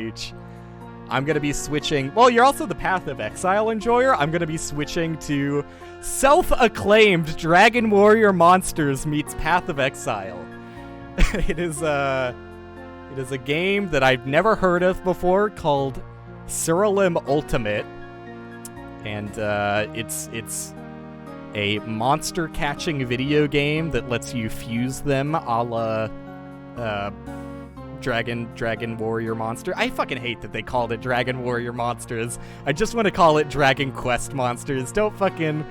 H. I'm going to be switching... Well, you're also the Path of Exile enjoyer. I'm going to be switching to self-acclaimed Dragon Warrior Monsters meets Path of Exile. It is a game that I've never heard of before called Siralim Ultimate. And it's a monster-catching video game that lets you fuse them a la... Dragon Warrior Monster. I fucking hate that they called it Dragon Warrior Monsters. I just want to call it Dragon Quest Monsters. Don't fucking...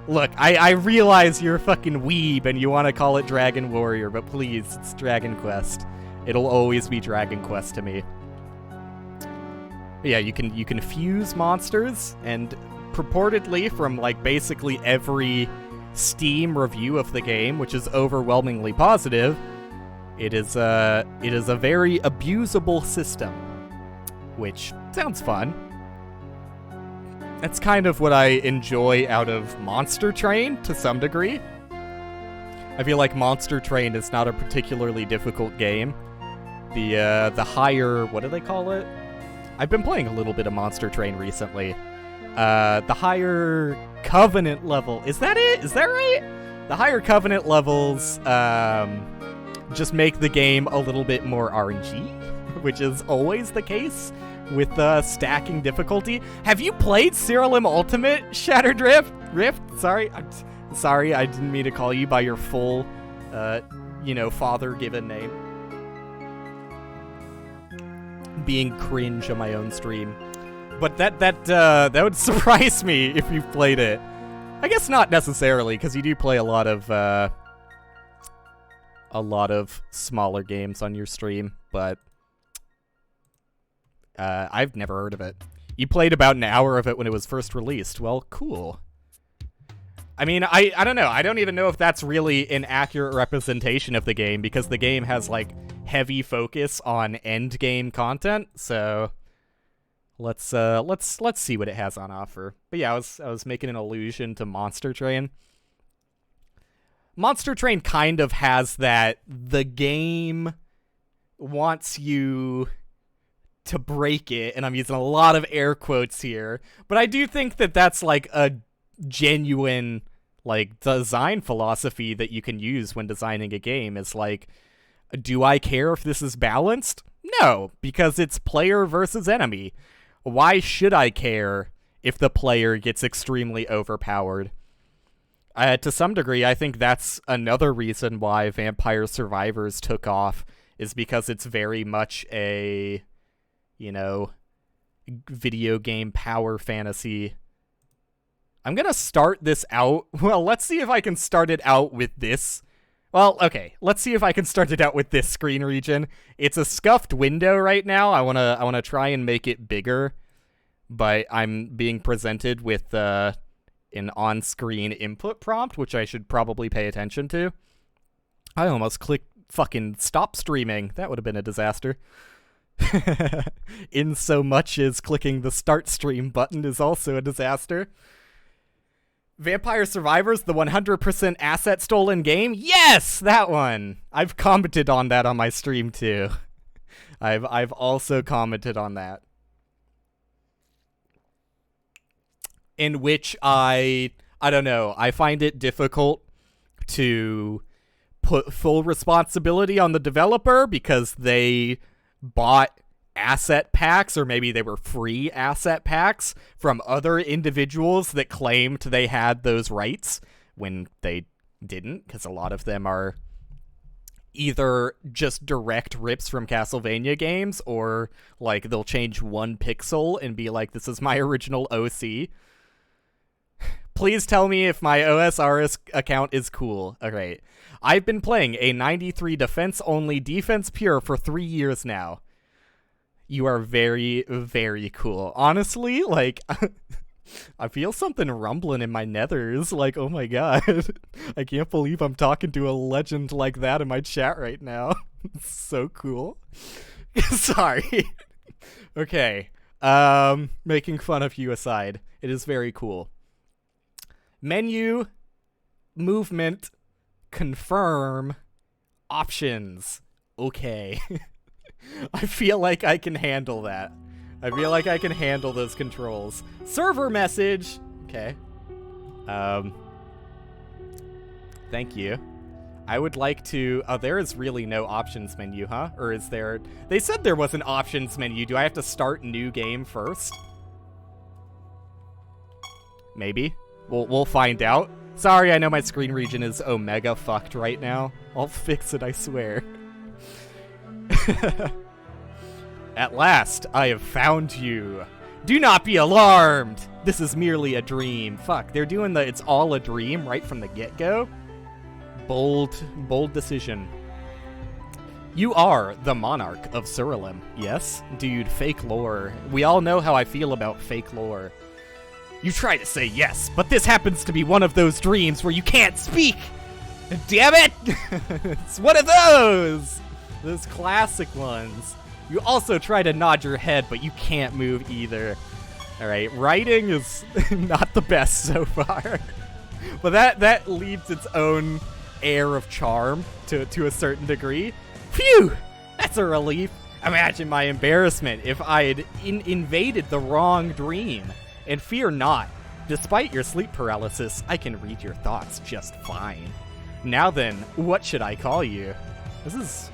Look, I realize you're a fucking weeb and you want to call it Dragon Warrior, but please, it's Dragon Quest. It'll always be Dragon Quest to me. But yeah, you can fuse monsters, and purportedly from, like, basically every Steam review of the game, which is overwhelmingly positive, it is a very abusable system, which sounds fun. That's kind of what I enjoy out of Monster Train, to some degree. I feel like Monster Train is not a particularly difficult game. The higher... what do they call it? I've been playing a little bit of Monster Train recently. The higher Covenant level... Is that it? Is that right? The higher Covenant levels, just make the game a little bit more RNG, which is always the case with stacking difficulty. Have you played Siralim Ultimate, Shattered Rift? Sorry, I didn't mean to call you by your full, father-given name. Being cringe on my own stream. But that would surprise me if you've played it. I guess not necessarily, because you do play a lot of smaller games on your stream, but I've never heard of it. You played about an hour of it when it was first released. Well, cool. I mean, I don't know. I don't even know if that's really an accurate representation of the game, because the game has, like, heavy focus on end game content, so let's see what it has on offer. But yeah, I was making an allusion to Monster Train. Monster Train kind of has that the game wants you to break it, and I'm using a lot of air quotes here, but I do think that that's like a genuine like design philosophy that you can use when designing a game. Is like, do I care if this is balanced? No, because it's player versus enemy. Why should I care if the player gets extremely overpowered? To some degree, I think that's another reason why Vampire Survivors took off, is because it's very much a, video game power fantasy. I'm gonna start this out. Well, let's see if I can start it out with this. Well, okay, let's see if I can start it out with this screen region. It's a scuffed window right now. I wanna try and make it bigger, but I'm being presented with an on-screen input prompt, which I should probably pay attention to. I almost clicked fucking stop streaming. That would have been a disaster. In so much as clicking the start stream button is also a disaster. Vampire Survivors, the 100% asset stolen game? Yes, that one! I've commented on that on my stream too. I've also commented on that. In which I don't know, I find it difficult to put full responsibility on the developer because they bought asset packs, or maybe they were free asset packs from other individuals that claimed they had those rights when they didn't, because a lot of them are either just direct rips from Castlevania games, or like they'll change one pixel and be like, this is my original OC. Please tell me if my OSRS account is cool. Okay. I've been playing a 93 defense-only defense pure for 3 years now. You are very, very cool. Honestly, like, I feel something rumbling in my nethers. Like, oh my god. I can't believe I'm talking to a legend like that in my chat right now. It's so cool. Sorry. Okay. Making fun of you aside, it is very cool. Menu, movement, confirm, options. Okay. I feel like I can handle that. I feel like I can handle those controls. Server message! Okay. Thank you. I would like to... Oh, there is really no options menu, huh? Or is there... They said there was an options menu. Do I have to start new game first? Maybe. We'll find out. Sorry, I know my screen region is omega fucked right now. I'll fix it, I swear. At last, I have found you. Do not be alarmed! This is merely a dream. Fuck, they're doing the it's all a dream right from the get-go? Bold decision. You are the monarch of Siralim, yes? Dude, fake lore. We all know how I feel about fake lore. You try to say yes, but this happens to be one of those dreams where you can't speak! Damn it! It's one of those! Those classic ones. You also try to nod your head, but you can't move either. Alright, writing is not the best so far. But that leads its own air of charm to a certain degree. Phew! That's a relief. Imagine my embarrassment if I had invaded the wrong dream. And fear not. Despite your sleep paralysis, I can read your thoughts just fine. Now then, what should I call you? Is this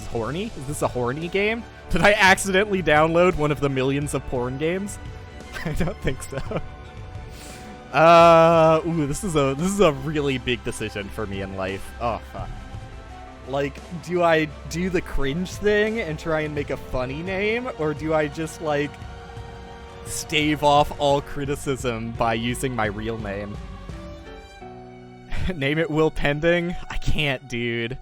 horny? Is this a horny game? Did I accidentally download one of the millions of porn games? I don't think so. Ooh, this is a really big decision for me in life. Oh, fuck. Like, do I do the cringe thing and try and make a funny name? Or do I just, like, stave off all criticism by using my real name? Name it WillPending? I can't, dude.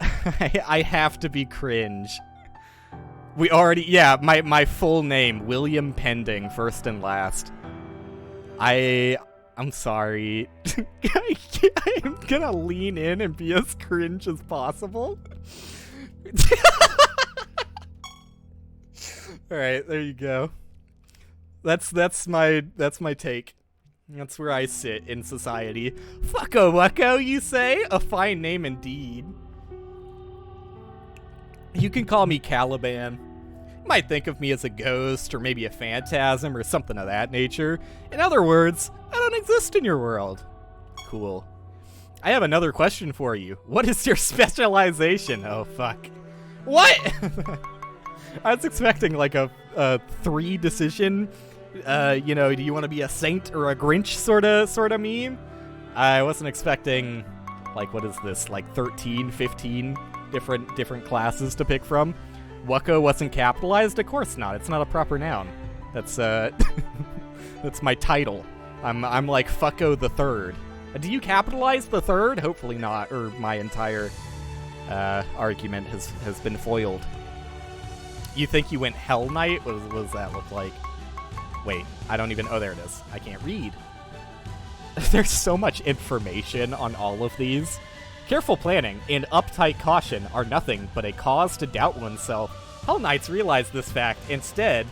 I have to be cringe. We already... Yeah, my full name, William Pending, first and last. I'm sorry. I'm gonna lean in and be as cringe as possible. Alright, there you go. That's my take. That's where I sit in society. Fucko wucko, you say? A fine name indeed. You can call me Caliban. You might think of me as a ghost, or maybe a phantasm, or something of that nature. In other words, I don't exist in your world. Cool. I have another question for you. What is your specialization? Oh, fuck. What? I was expecting, like, a 3-decision, you know, do you want to be a saint or a Grinch sorta meme? I wasn't expecting, like, what is this, like 13, 15 different classes to pick from. Wucko wasn't capitalized? Of course not. It's not a proper noun. That's that's my title. I'm like Fucko the Third. Do you capitalize the third? Hopefully not, or my entire argument has been foiled. You think you went Hell Knight? What does that look like? Wait, I don't even... Oh, there it is. I can't read. There's so much information on all of these. Careful planning and uptight caution are nothing but a cause to doubt oneself. Hell Knights realize this fact instead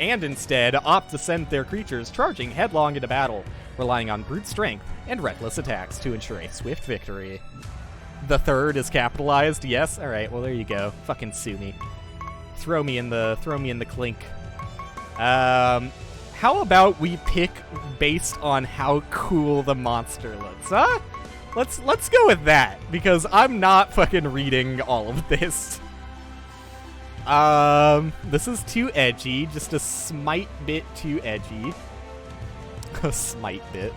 opt to send their creatures charging headlong into battle, relying on brute strength and reckless attacks to ensure a swift victory. The third is capitalized, yes? Alright, well there you go. Fucking sue me. Throw me in the clink. How about we pick based on how cool the monster looks, huh? Let's go with that, because I'm not fucking reading all of this. This is too edgy, just a smite bit too edgy. A smite bit.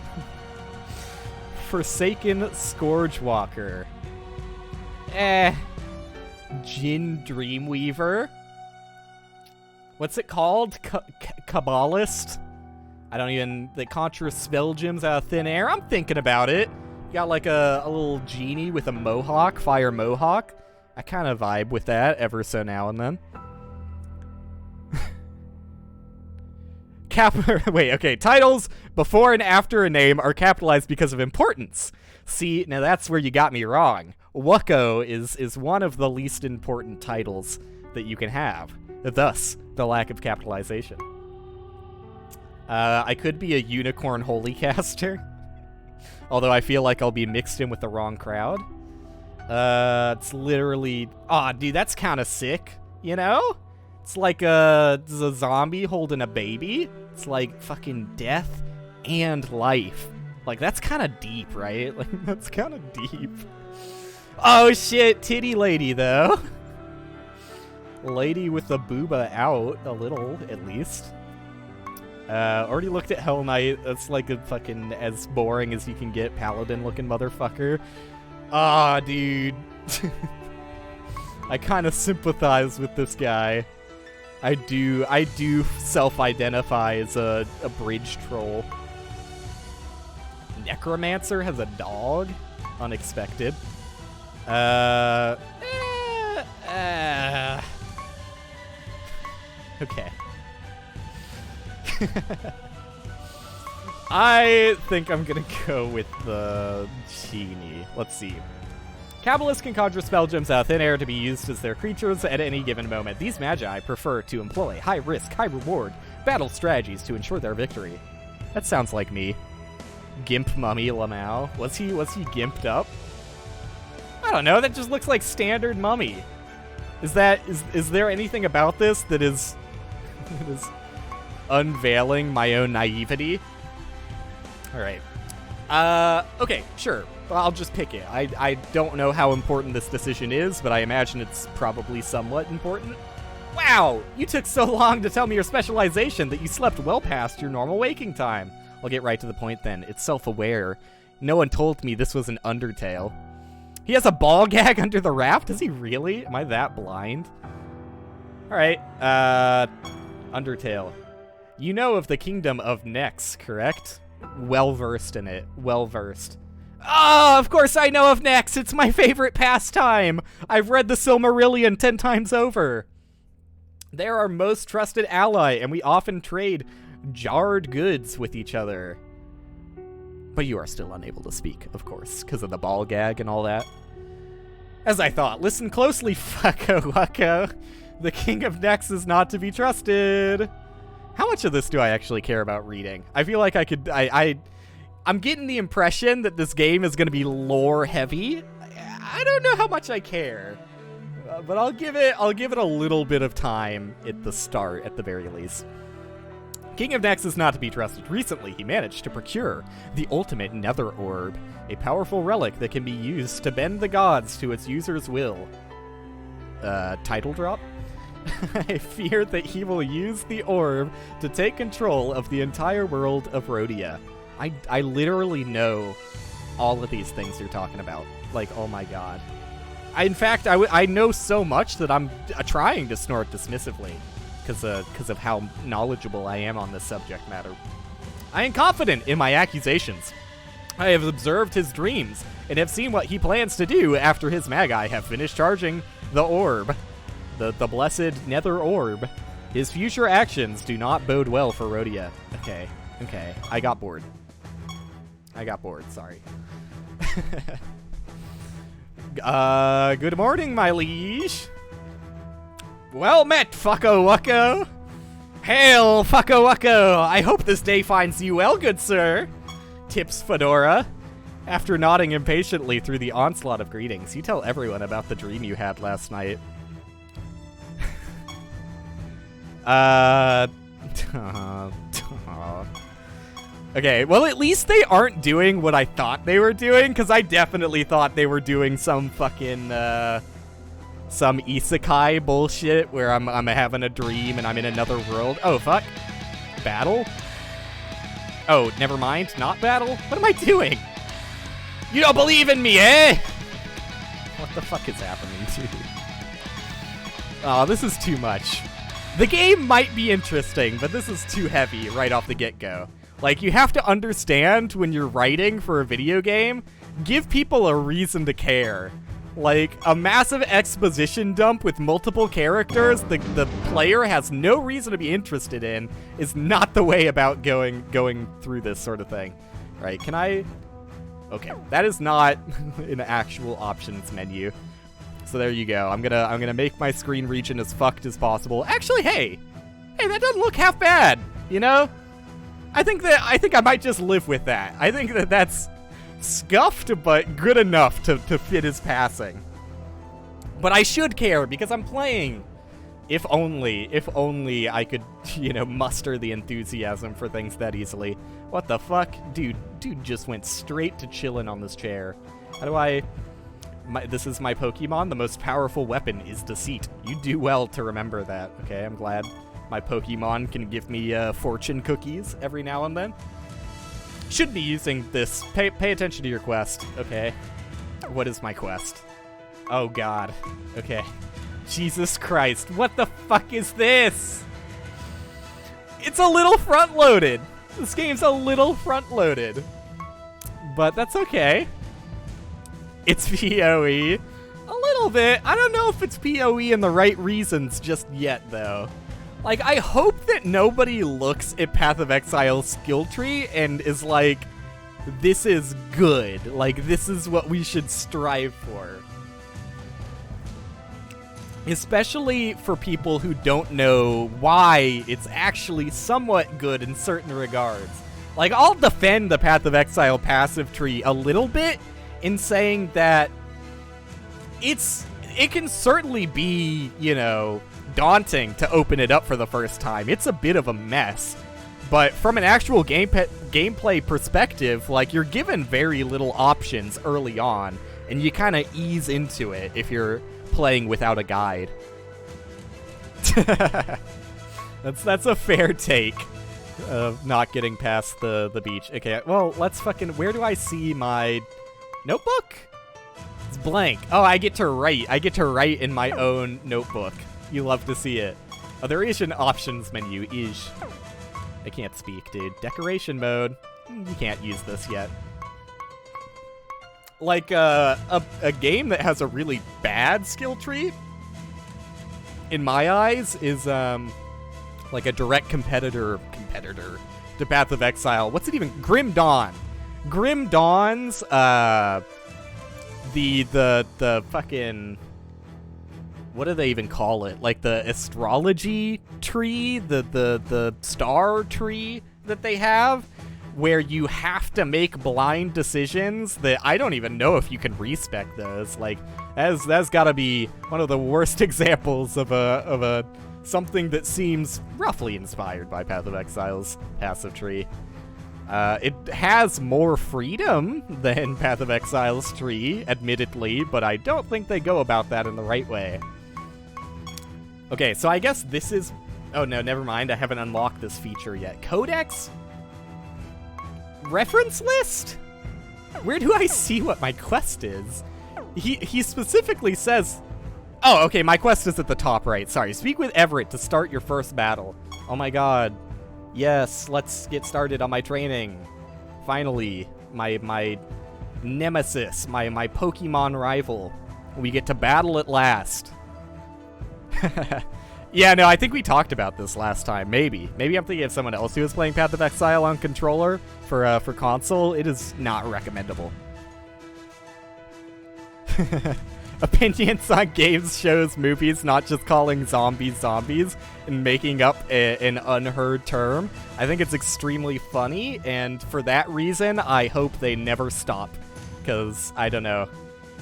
Forsaken Scourgewalker. Jin Dreamweaver. What's it called? Kabbalist? I don't even... They conjure spell gems out of thin air? I'm thinking about it. You got like a little genie with a mohawk, fire mohawk. I kind of vibe with that ever so now and then. Wait, okay. Titles before and after a name are capitalized because of importance. See, now that's where you got me wrong. Wucko is one of the least important titles that you can have. Thus, the lack of capitalization. I could be a unicorn holy caster. Although I feel like I'll be mixed in with the wrong crowd. It's literally... Aw, dude, that's kind of sick, you know? It's like a zombie holding a baby. It's like fucking death and life. Like, that's kind of deep, right? Like, that's kind of deep. Oh, shit, titty lady, though. Lady with the booba out, a little, at least. Already looked at Hell Knight. That's like a fucking as boring as you can get paladin-looking motherfucker. Ah, dude. I kind of sympathize with this guy. I do self-identify as a bridge troll. Necromancer has a dog? Unexpected. Okay. I think I'm gonna go with the genie. Let's see. Kabbalists can conjure spell gems out of thin air to be used as their creatures at any given moment. These magi prefer to employ high-risk, high-reward battle strategies to ensure their victory. That sounds like me. Gimp Mummy Lamau. Was he gimped up? I don't know, that just looks like standard Mummy. Is there anything about this that is unveiling my own naivety? Alright. Okay, sure. I'll just pick it. I don't know how important this decision is, but I imagine it's probably somewhat important. Wow! You took so long to tell me your specialization that you slept well past your normal waking time. I'll get right to the point then. It's self-aware. No one told me this was an Undertale. He has a ball gag under the raft? Does he really? Am I that blind? Alright, Undertale. You know of the Kingdom of Nex, correct? Well-versed in it. Well-versed. Oh, of course I know of Nex! It's my favorite pastime! I've read the Silmarillion 10 times over! They're our most trusted ally, and we often trade jarred goods with each other. But you are still unable to speak, of course, because of the ball gag and all that. As I thought, listen closely, fucko wucko. The King of Nex is not to be trusted. How much of this do I actually care about reading? I feel like I could... I'm getting the impression that this game is going to be lore heavy. I don't know how much I care, but I'll give it a little bit of time at the start, at the very least. King of Nex is not to be trusted. Recently, he managed to procure the ultimate nether orb, a powerful relic that can be used to bend the gods to its user's will. Title drop? I fear that he will use the orb to take control of the entire world of Rhodia. I literally know all of these things you're talking about. Like, oh my god. In fact, I know so much that I'm trying to snort dismissively because of how knowledgeable I am on this subject matter. I am confident in my accusations. I have observed his dreams and have seen what he plans to do after his magi have finished charging the orb. The blessed nether orb. His future actions do not bode well for Rhodia. Okay. I got bored. Sorry. Good morning, my liege. Well met, fucko wucko. Hail, fucko wucko. I hope this day finds you well, good sir. Tips Fedora. After nodding impatiently through the onslaught of greetings, you tell everyone about the dream you had last night. Okay, well, at least they aren't doing what I thought they were doing, because I definitely thought they were doing some fucking, some isekai bullshit where I'm having a dream and I'm in another world. Oh, fuck. Battle? Oh, never mind. Not battle? What am I doing? You don't believe in me, eh? What the fuck is happening, dude? Oh, this is too much. The game might be interesting, but this is too heavy right off the get-go. Like, you have to understand when you're writing for a video game, give people a reason to care. Like, a massive exposition dump with multiple characters the player has no reason to be interested in is not the way about going through this sort of thing. Right, can I... Okay, that is not an actual options menu. So there you go. I'm gonna make my screen region as fucked as possible. Actually, hey, that doesn't look half bad, you know? I think I might just live with that. I think that's Scuffed, but good enough to fit his passing. But I should care, because I'm playing. If only I could, you know, muster the enthusiasm for things that easily. What the fuck? Dude just went straight to chilling on this chair. How do I... this is my Pokemon. The most powerful weapon is deceit. You do well to remember that. Okay, I'm glad my Pokemon can give me fortune cookies every now and then. Should be using this. Pay attention to your quest. Okay. What is my quest? Oh god. Okay. Jesus Christ. What the fuck is this? It's a little front-loaded. This game's a little front-loaded. But that's okay. It's PoE. A little bit. I don't know if it's PoE in the right reasons just yet, though. Like, I hope that nobody looks at Path of Exile skill tree and is like, this is good. Like, this is what we should strive for. Especially for people who don't know why it's actually somewhat good in certain regards. Like, I'll defend the Path of Exile passive tree a little bit in saying that it can certainly be, you know, daunting to open it up for the first time. It's a bit of a mess. But from an actual gameplay perspective, like, you're given very little options early on, and you kind of ease into it if you're playing without a guide. That's a fair take of not getting past the beach. Okay, well, let's fucking... Where do I see my notebook? It's blank. Oh, I get to write. I get to write in my own notebook. You love to see it. Oh, there is an options menu. Ish. I can't speak, dude. Decoration mode. You can't use this yet. Like, a game that has a really bad skill tree, in my eyes, is, like a direct competitor to Path of Exile. What's it even? Grim Dawn. Grim Dawn's, the fucking... What do they even call it? Like the astrology tree? The star tree that they have? Where you have to make blind decisions that I don't even know if you can respec those. Like, that's gotta be one of the worst examples of a something that seems roughly inspired by Path of Exile's passive tree. It has more freedom than Path of Exile's tree, admittedly, but I don't think they go about that in the right way. Okay, so I guess this is... Oh no, never mind, I haven't unlocked this feature yet. Codex? Reference list? Where do I see what my quest is? He specifically says... Oh, okay, my quest is at the top right. Sorry, speak with Everett to start your first battle. Oh my god. Yes, let's get started on my training. Finally, my nemesis, my Pokemon rival. We get to battle at last. Yeah, no, I think we talked about this last time. Maybe I'm thinking of someone else who was playing Path of Exile on controller for console. It is not recommendable. Opinions on games, shows, movies, not just calling zombies zombies and making up an unheard term. I think it's extremely funny, and for that reason, I hope they never stop. Because, I don't know.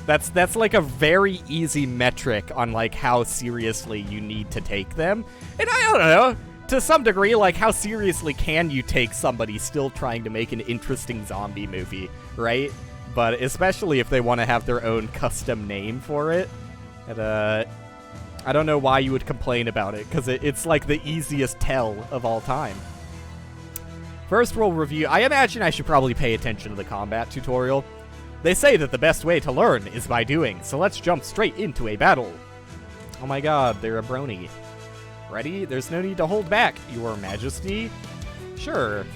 That's like a very easy metric on like how seriously you need to take them. And I don't know, to some degree, like how seriously can you take somebody still trying to make an interesting zombie movie, right? But especially if they want to have their own custom name for it. And I don't know why you would complain about it, because it's like the easiest tell of all time. First roll review. I imagine I should probably pay attention to the combat tutorial. They say that the best way to learn is by doing, so let's jump straight into a battle. Oh my god, they're a brony. Ready? There's no need to hold back, Your Majesty. Sure.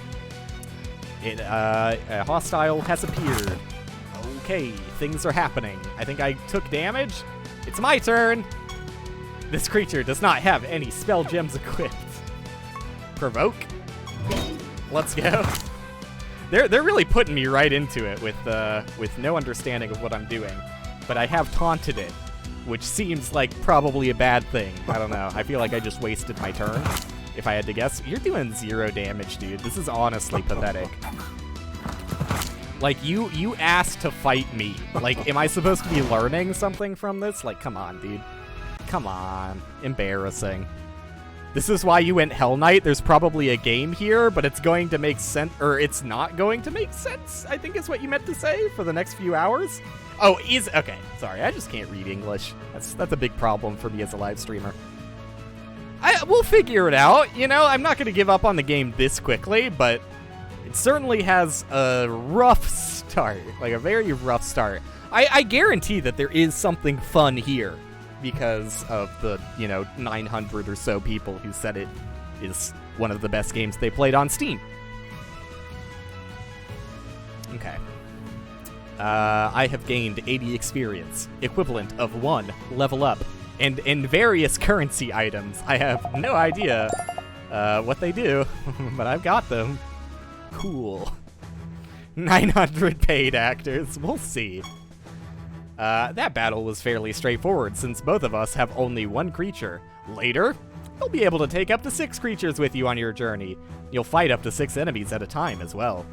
A hostile has appeared. Okay, things are happening. I think I took damage. It's my turn! This creature does not have any spell gems equipped. Provoke? Let's go. They're really putting me right into it with no understanding of what I'm doing. But I have taunted it, which seems like probably a bad thing. I don't know. I feel like I just wasted my turn, if I had to guess. You're doing 0 damage, dude. This is honestly pathetic. Like, you asked to fight me. Like, am I supposed to be learning something from this? Like, come on, dude. Come on. Embarrassing. This is why you went Hell Knight. There's probably a game here, but it's going to make sense, or it's not going to make sense, I think is what you meant to say, for the next few hours. Oh, okay. Sorry, I just can't read English. That's a big problem for me as a live streamer. We'll figure it out, you know? I'm not going to give up on the game this quickly, but it certainly has a rough start. Like, a very rough start. I guarantee that there is something fun here, because of the, 900 or so people who said it is one of the best games they played on Steam. Okay. I have gained 80 experience, equivalent of 1 level up, and in various currency items. I have no idea what they do, but I've got them. Cool. 900 paid actors, we'll see. That battle was fairly straightforward, since both of us have only 1 creature. Later, you'll be able to take up to 6 creatures with you on your journey. You'll fight up to 6 enemies at a time as well.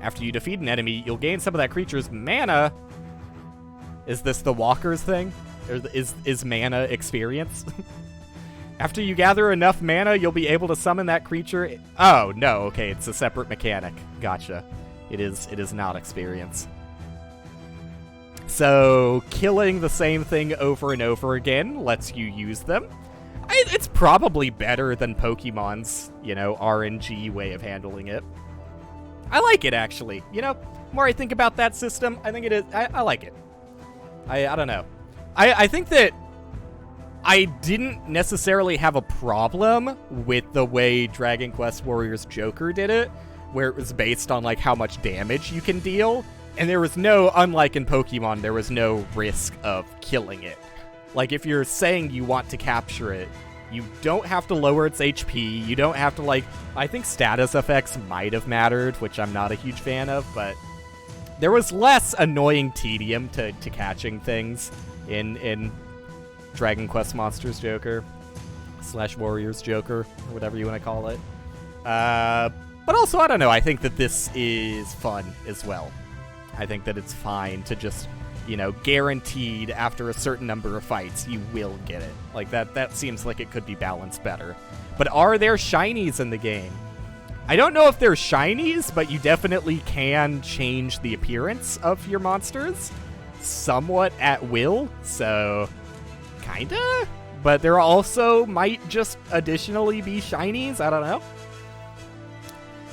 After you defeat an enemy, you'll gain some of that creature's mana. Is this the Walker's thing? Or is mana experience? After you gather enough mana, you'll be able to summon that creature. Oh, no, okay, it's a separate mechanic. Gotcha. It is not experience. So, killing the same thing over and over again lets you use them. It's probably better than Pokemon's, RNG way of handling it. I like it, actually. The more I think about that system, I think it is. I like it. I don't know. I think that I didn't necessarily have a problem with the way Dragon Quest Warriors Joker did it, where it was based on, like, how much damage you can deal. And there was no, unlike in Pokemon, there was no risk of killing it. Like, if you're saying you want to capture it, you don't have to lower its HP, you don't have to, like, I think status effects might have mattered, which I'm not a huge fan of, but there was less annoying tedium to catching things in Dragon Quest Monsters Joker, / Warriors Joker, or whatever you want to call it. But also, I don't know, I think that this is fun as well. I think that it's fine to just, guaranteed after a certain number of fights, you will get it. Like, that seems like it could be balanced better. But are there shinies in the game? I don't know if they're shinies, but you definitely can change the appearance of your monsters somewhat at will, so kinda? But there also might just additionally be shinies, I don't know.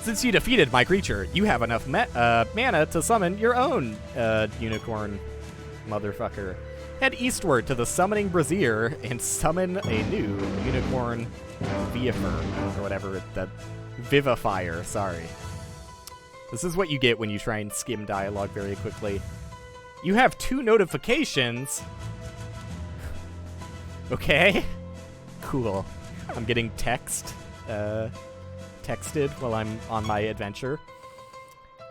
Since you defeated my creature, you have enough mana to summon your own unicorn motherfucker. Head eastward to the Summoning Brazier and summon a new unicorn Vivifer, or whatever, that Vivifier, sorry. This is what you get when you try and skim dialogue very quickly. You have 2 notifications. Okay. Cool. I'm getting texted while I'm on my adventure.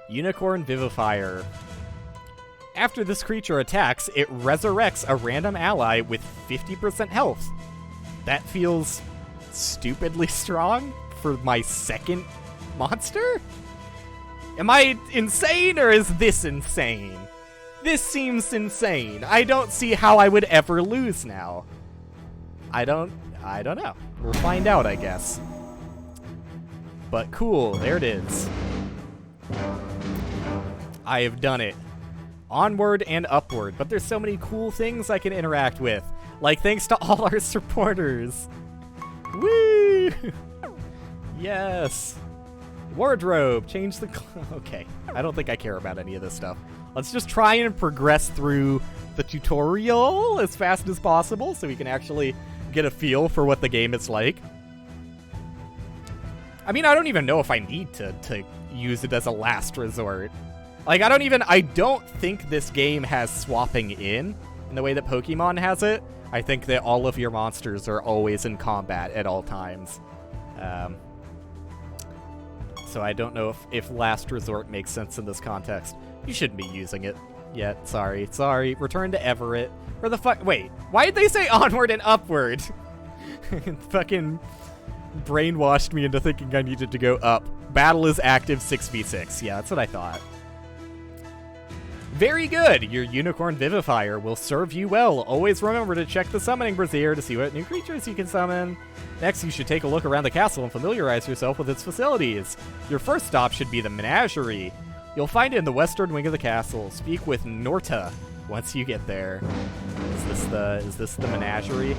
Unicorn Vivifier. After this creature attacks, it resurrects a random ally with 50% health. That feels stupidly strong for my second monster? Am I insane, or is this insane? This seems insane. I don't see how I would ever lose now. I don't know. We'll find out, I guess. But cool, there it is. I have done it. Onward and upward, but there's so many cool things I can interact with. Like, thanks to all our supporters. Woo! Yes. Wardrobe, change the... Okay, I don't think I care about any of this stuff. Let's just try and progress through the tutorial as fast as possible so we can actually get a feel for what the game is like. I mean, I don't even know if I need to use it as a last resort. Like, I don't think this game has swapping in the way that Pokemon has it. I think that all of your monsters are always in combat at all times. So I don't know if last resort makes sense in this context. You shouldn't be using it yet. Sorry. Return to Everett. Where the fuck? Wait, why did they say onward and upward? Fucking brainwashed me into thinking I needed to go up. Battle is active 6v6. Yeah, that's what I thought. Very good! Your Unicorn Vivifier will serve you well. Always remember to check the summoning brazier to see what new creatures you can summon. Next, you should take a look around the castle and familiarize yourself with its facilities. Your first stop should be the Menagerie. You'll find it in the western wing of the castle. Speak with Norta once you get there. Is this the Menagerie?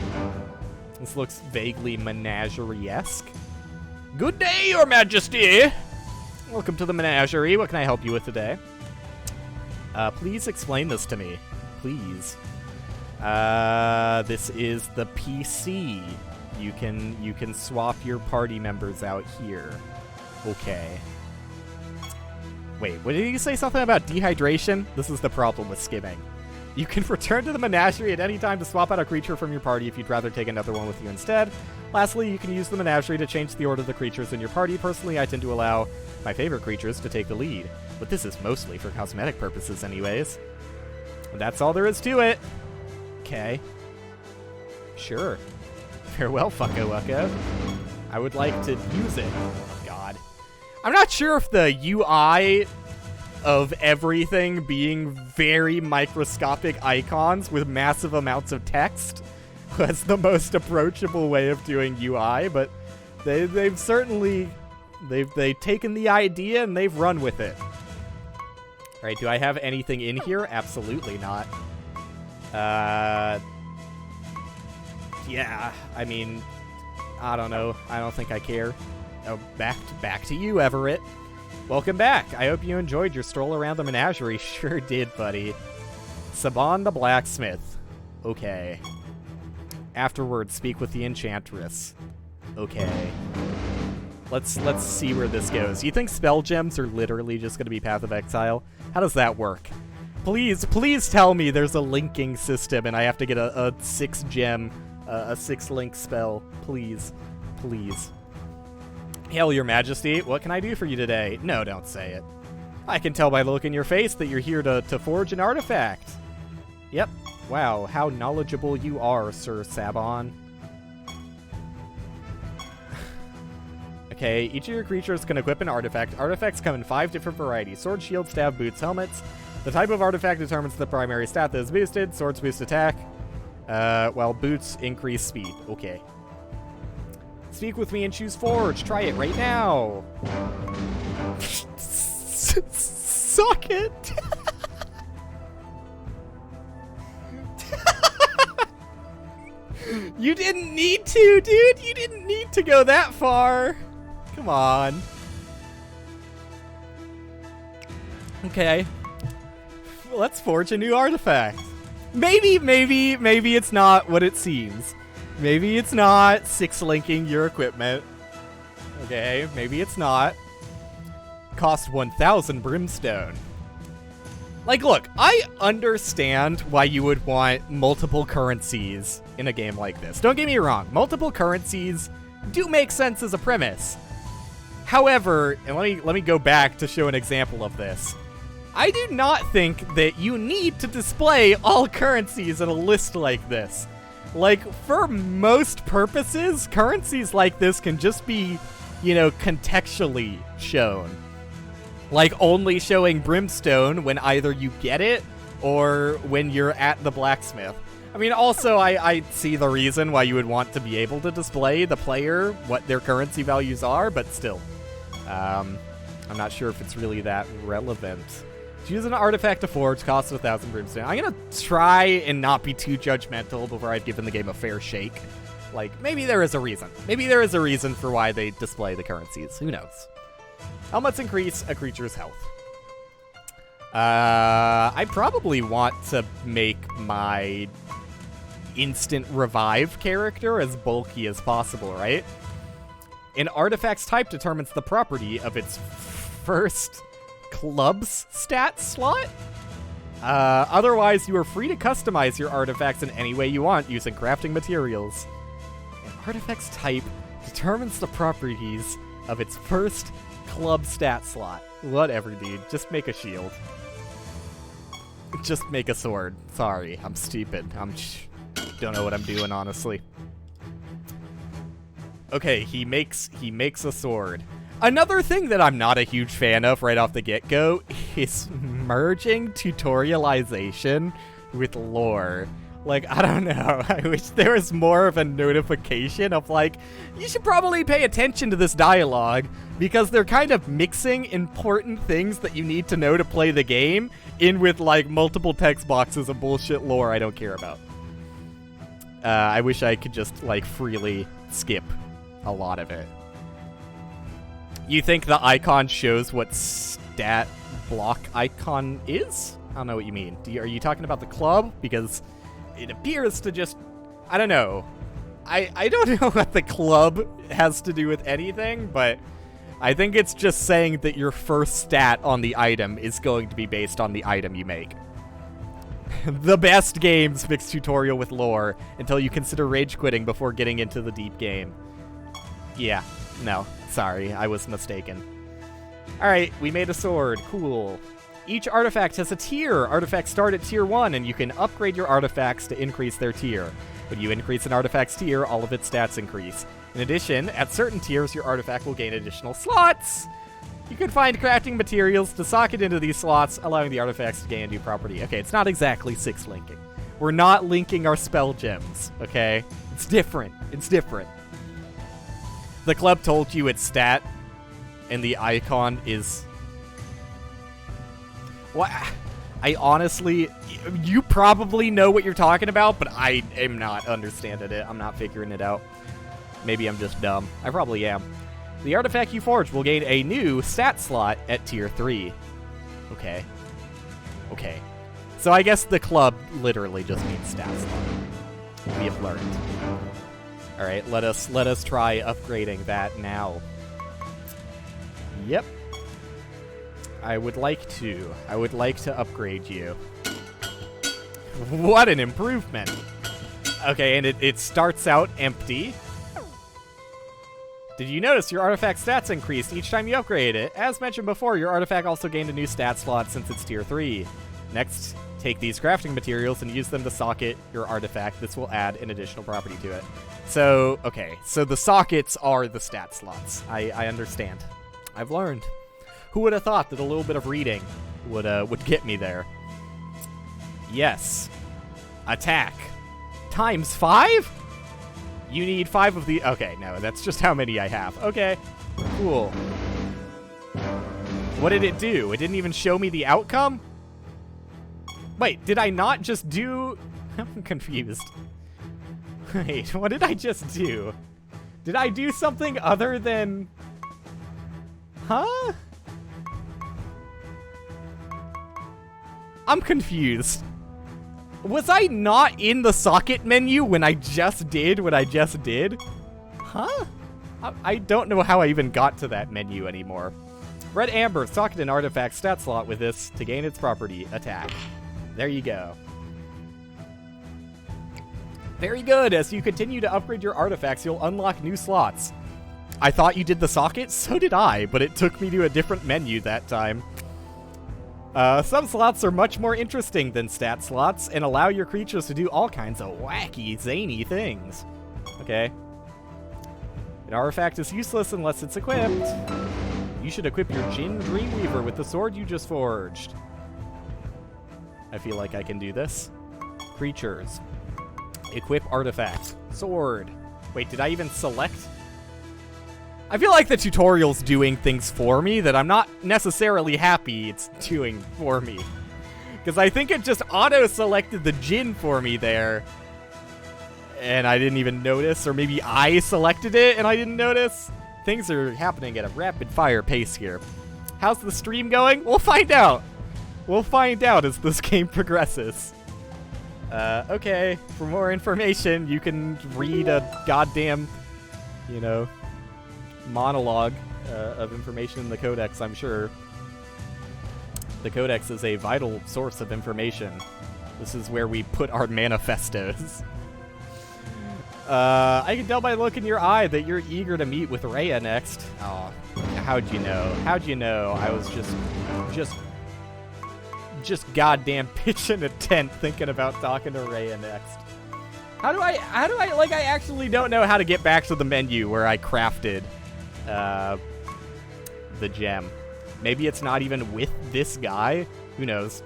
This looks vaguely menagerie-esque. Good day, Your Majesty! Welcome to the Menagerie. What can I help you with today? Please explain this to me. Please. This is the PC. You can swap your party members out here. Okay. Wait, what did you say? Something about dehydration? This is the problem with skimming. You can return to the Menagerie at any time to swap out a creature from your party if you'd rather take another one with you instead. Lastly, you can use the Menagerie to change the order of the creatures in your party. Personally, I tend to allow my favorite creatures to take the lead, but this is mostly for cosmetic purposes anyways. And that's all there is to it. Okay. Sure. Farewell, Fucko Wucko. I would like to use it. Oh, God. I'm not sure if the UI of everything being very microscopic icons with massive amounts of text was the most approachable way of doing UI, but they've certainly they've taken the idea and they've run with it. All right, do I have anything in here? Absolutely not. Yeah, I mean, I don't know. I don't think I care. Oh, back to you, Everett. Welcome back. I hope you enjoyed your stroll around the Menagerie. Sure did, buddy. Saban the Blacksmith. Okay. Afterwards, speak with the Enchantress. Okay. Let's see where this goes. You think spell gems are literally just going to be Path of Exile? How does that work? Please tell me there's a linking system and I have to get a 6-gem, a 6-link spell. Please. Hail, Your Majesty. What can I do for you today? No, don't say it. I can tell by the look in your face that you're here to forge an artifact. Yep. Wow, how knowledgeable you are, Sir Saban. Okay, each of your creatures can equip an artifact. Artifacts come in 5 different varieties. Sword, shield, staff, boots, helmets. The type of artifact determines the primary stat that is boosted. Swords boost attack, while boots increase speed. Okay. Speak with me and choose Forge. Try it right now. Suck it. You didn't need to, dude. You didn't need to go that far. Come on. Okay. Let's forge a new artifact. Maybe it's not what it seems. Maybe it's not 6-linking your equipment. Okay, maybe it's not. Cost 1,000 brimstone. Like, look, I understand why you would want multiple currencies in a game like this. Don't get me wrong, multiple currencies do make sense as a premise. However, and let me go back to show an example of this. I do not think that you need to display all currencies in a list like this. Like, for most purposes, currencies like this can just be, you know, contextually shown. Like, only showing brimstone when either you get it or when you're at the blacksmith. I mean, also, I see the reason why you would want to be able to display the player what their currency values are, but still. I'm not sure if it's really that relevant. Choose an artifact to forge, costs 1,000 brimstone. I'm gonna try and not be too judgmental before I've given the game a fair shake. Like, maybe there is a reason. Maybe there is a reason for why they display the currencies. Who knows? Helmets increase a creature's health. I probably want to make my instant revive character as bulky as possible, right? An artifact's type determines the property of its first club's stat slot. Otherwise, you are free to customize your artifacts in any way you want using crafting materials. An artifact's type determines the properties of its first club stat slot. Whatever, dude. Just make a shield. Just make a sword. Sorry, I'm stupid. Don't know what I'm doing, honestly. Okay, he makes a sword. Another thing that I'm not a huge fan of right off the get-go is merging tutorialization with lore. Like, I don't know. I wish there was more of a notification of, like, you should probably pay attention to this dialogue because they're kind of mixing important things that you need to know to play the game in with, like, multiple text boxes of bullshit lore I don't care about. I wish I could just, like, freely skip a lot of it. You think the icon shows what stat block icon is? I don't know what you mean. Are you talking about the club? Because it appears to just... I don't know. I don't know what the club has to do with anything, but I think it's just saying that your first stat on the item is going to be based on the item you make. The best games mix tutorial with lore until you consider rage quitting before getting into the deep game. Yeah, no, sorry, I was mistaken. Alright, we made a sword, cool. Each artifact has a tier. Artifacts start at tier 1, and you can upgrade your artifacts to increase their tier. When you increase an artifact's tier, all of its stats increase. In addition, at certain tiers, your artifact will gain additional slots. You can find crafting materials to socket into these slots, allowing the artifacts to gain a new property. Okay, it's not exactly 6 linking. We're not linking our spell gems, okay? It's different. It's different. The club told you its stat, and the icon is... What? I honestly... You probably know what you're talking about, but I am not understanding it. I'm not figuring it out. Maybe I'm just dumb. I probably am. The artifact you forge will gain a new stat slot at tier 3. Okay. Okay. So I guess the club literally just means stat slot. We have learned. Alright, let us try upgrading that now. Yep. I would like to upgrade you. What an improvement! Okay, and it starts out empty. Did you notice your artifact stats increased each time you upgrade it? As mentioned before, your artifact also gained a new stat slot since it's tier 3. Next, take these crafting materials and use them to socket your artifact. This will add an additional property to it. So, okay, so the sockets are the stat slots. I understand. I've learned. Who would have thought that a little bit of reading would get me there? Yes. Attack. Times 5? You need 5 of the... Okay, no, that's just how many I have. Okay, cool. What did it do? It didn't even show me the outcome? Wait, did I not just do... I'm confused. Wait, what did I just do? Did I do something other than... Huh? I'm confused. Was I not in the socket menu when I just did what I just did? Huh? I don't know how I even got to that menu anymore. Red Amber, socket an artifact stat slot with this to gain its property, attack. There you go. Very good. As you continue to upgrade your artifacts, you'll unlock new slots. I thought you did the socket? So did I, but it took me to a different menu that time. Some slots are much more interesting than stat slots and allow your creatures to do all kinds of wacky, zany things. Okay. An artifact is useless unless it's equipped. You should equip your Jinn Dreamweaver with the sword you just forged. I feel like I can do this. Creatures. Equip artifact. Sword. Wait, did I even select? I feel like the tutorial's doing things for me that I'm not necessarily happy it's doing for me. Because I think it just auto-selected the Jinn for me there. And I didn't even notice, or maybe I selected it and I didn't notice. Things are happening at a rapid-fire pace here. How's the stream going? We'll find out. We'll find out as this game progresses. Okay, for more information, you can read a goddamn, you know, monologue of information in the Codex, I'm sure. The Codex is a vital source of information. This is where we put our manifestos. I can tell by the look in your eye that you're eager to meet with Rhea next. Oh, how'd you know? How'd you know? I was just goddamn pitching a tent thinking about talking to Rhea next. How do I, like, I actually don't know how to get back to the menu where I crafted the gem. Maybe it's not even with this guy. Who knows?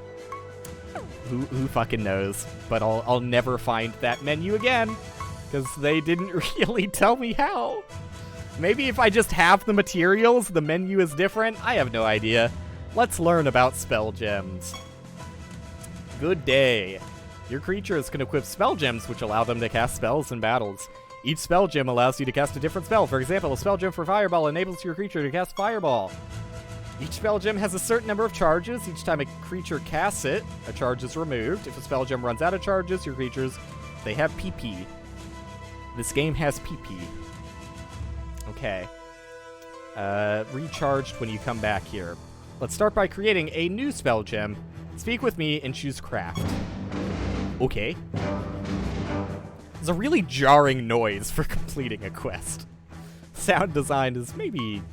Who fucking knows? But I'll never find that menu again, because they didn't really tell me how. Maybe if I just have the materials, the menu is different? I have no idea. Let's learn about spell gems. Good day. Your creatures can equip spell gems, which allow them to cast spells in battles. Each spell gem allows you to cast a different spell. For example, a spell gem for Fireball enables your creature to cast Fireball. Each spell gem has a certain number of charges. Each time a creature casts it, a charge is removed. If a spell gem runs out of charges, your creatures, they have PP. This game has PP. Okay. Recharged when you come back here. Let's start by creating a new spell gem. Speak with me and choose craft. Okay. There's a really jarring noise for completing a quest. Sound design is maybe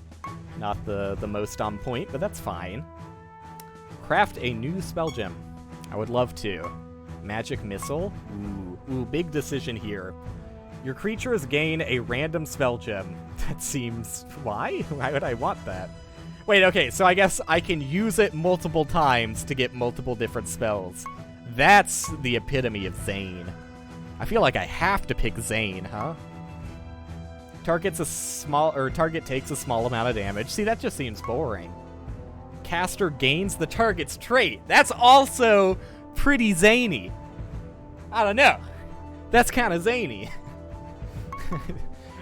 not the most on point, but that's fine. Craft a new spell gem. I would love to. Magic missile? Ooh, big decision here. Your creatures gain a random spell gem. That seems... Why? Why would I want that? Wait, okay, so I guess I can use it multiple times to get multiple different spells. That's the epitome of Zane. I feel like I have to pick Zane, huh? Target takes a small amount of damage. See, that just seems boring. Caster gains the target's trait. That's also pretty zany. I don't know. That's kind of zany.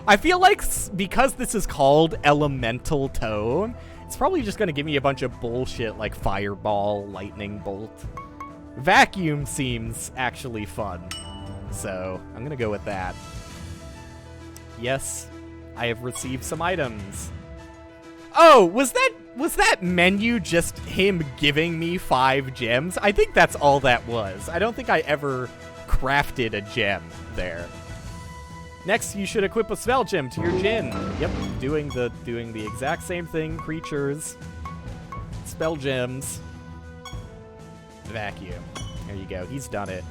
I feel like because this is called Elemental Tone, it's probably just going to give me a bunch of bullshit like Fireball, Lightning Bolt. Vacuum seems actually fun, so I'm going to go with that. Yes, I have received some items. Oh, was that menu just him giving me 5 gems? I think that's all that was. I don't think I ever crafted a gem there. Next, you should equip a spell gem to your Jinn. Yep, doing the exact same thing. Creatures, spell gems, vacuum. There you go. He's done it.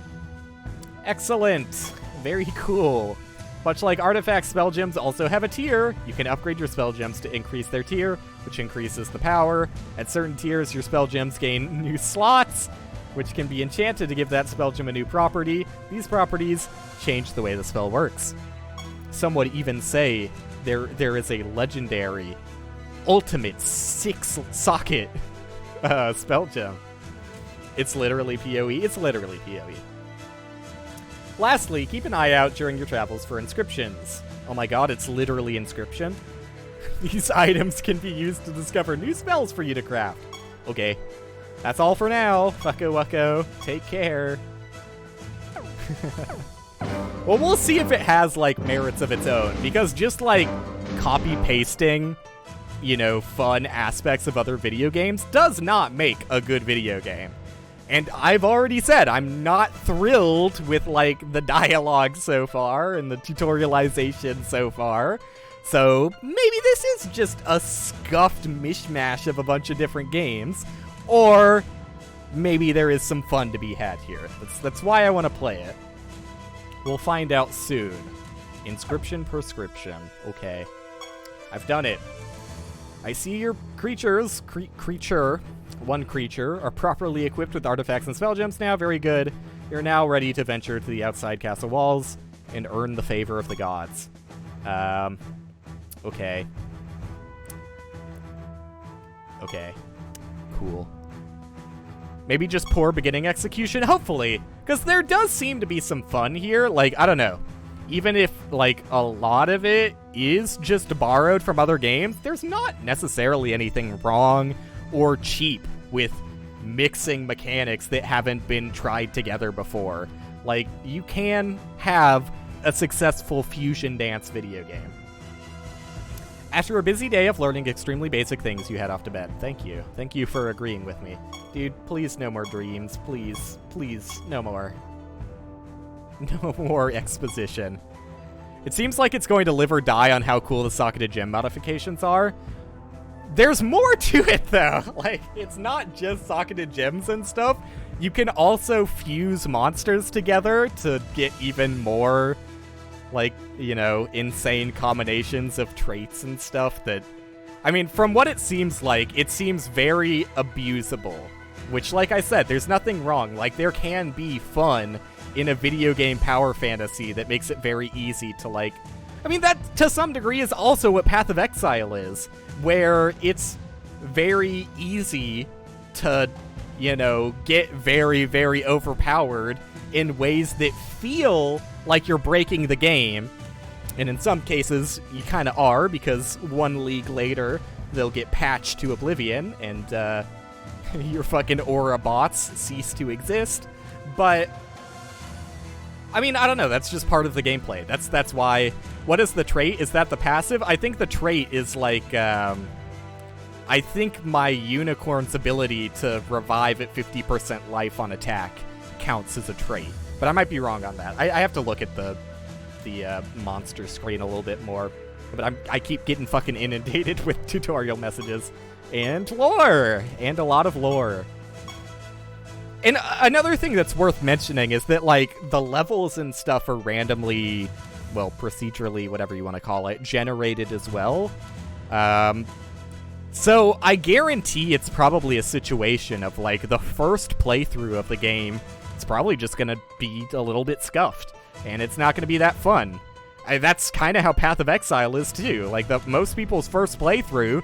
Excellent. Very cool. Much like artifact spell gems also have a tier, you can upgrade your spell gems to increase their tier, which increases the power. At certain tiers, your spell gems gain new slots, which can be enchanted to give that spell gem a new property. These properties change the way the spell works. Some would even say there is a legendary ultimate 6-socket spell gem. It's literally PoE. It's literally PoE. Lastly, keep an eye out during your travels for inscriptions. Oh my god, it's literally inscription. These items can be used to discover new spells for you to craft. Okay, that's all for now. Fucko wucko, take care. Well, we'll see if it has, like, merits of its own, because just, like, copy-pasting, you know, fun aspects of other video games does not make a good video game. And I've already said I'm not thrilled with, like, the dialogue so far and the tutorialization so far. So maybe this is just a scuffed mishmash of a bunch of different games, or maybe there is some fun to be had here. That's why I want to play it. We'll find out soon. Inscription prescription. Okay. I've done it. I see your creatures, one creature, are properly equipped with artifacts and spell gems now. Very good. You're now ready to venture to the outside castle walls and earn the favor of the gods. Okay. Okay. Cool. Maybe just poor beginning execution? Hopefully. Because there does seem to be some fun here. Like, I don't know. Even if, like, a lot of it is just borrowed from other games, there's not necessarily anything wrong or cheap with mixing mechanics that haven't been tried together before. Like, you can have a successful fusion dance video game. After a busy day of learning extremely basic things, you head off to bed. Thank you. Thank you for agreeing with me. Dude, please no more dreams. Please. Please, no more. No more exposition. It seems like it's going to live or die on how cool the socketed gem modifications are. There's more to it, though. Like, it's not just socketed gems and stuff. You can also fuse monsters together to get even more, like, you know, insane combinations of traits and stuff that... I mean, from what it seems like, it seems very abusable. which, like I said, there's nothing wrong. Like, there can be fun in a video game power fantasy that makes it very easy to, like... I mean, that, to some degree, is also what Path of Exile is, where it's very easy to, you know, get very, very overpowered in ways that feel like you're breaking the game. And in some cases, you kind of are, because 1 league later, they'll get patched to oblivion, and your fucking aura bots cease to exist. But, I mean, I don't know, that's just part of the gameplay. That's why... What is the trait? Is that the passive? I think the trait is like, I think my unicorn's ability to revive at 50% life on attack counts as a trait. But I might be wrong on that. I have to look at the monster screen a little bit more. But I keep getting fucking inundated with tutorial messages. And lore! And a lot of lore. And another thing that's worth mentioning is that, like, the levels and stuff are randomly... well, procedurally, whatever you want to call it, generated as well. So I guarantee it's probably a situation of, like, the first playthrough of the game, it's probably just going to be a little bit scuffed, and it's not going to be that fun. That's kind of how Path of Exile is, too. Like, most people's first playthrough,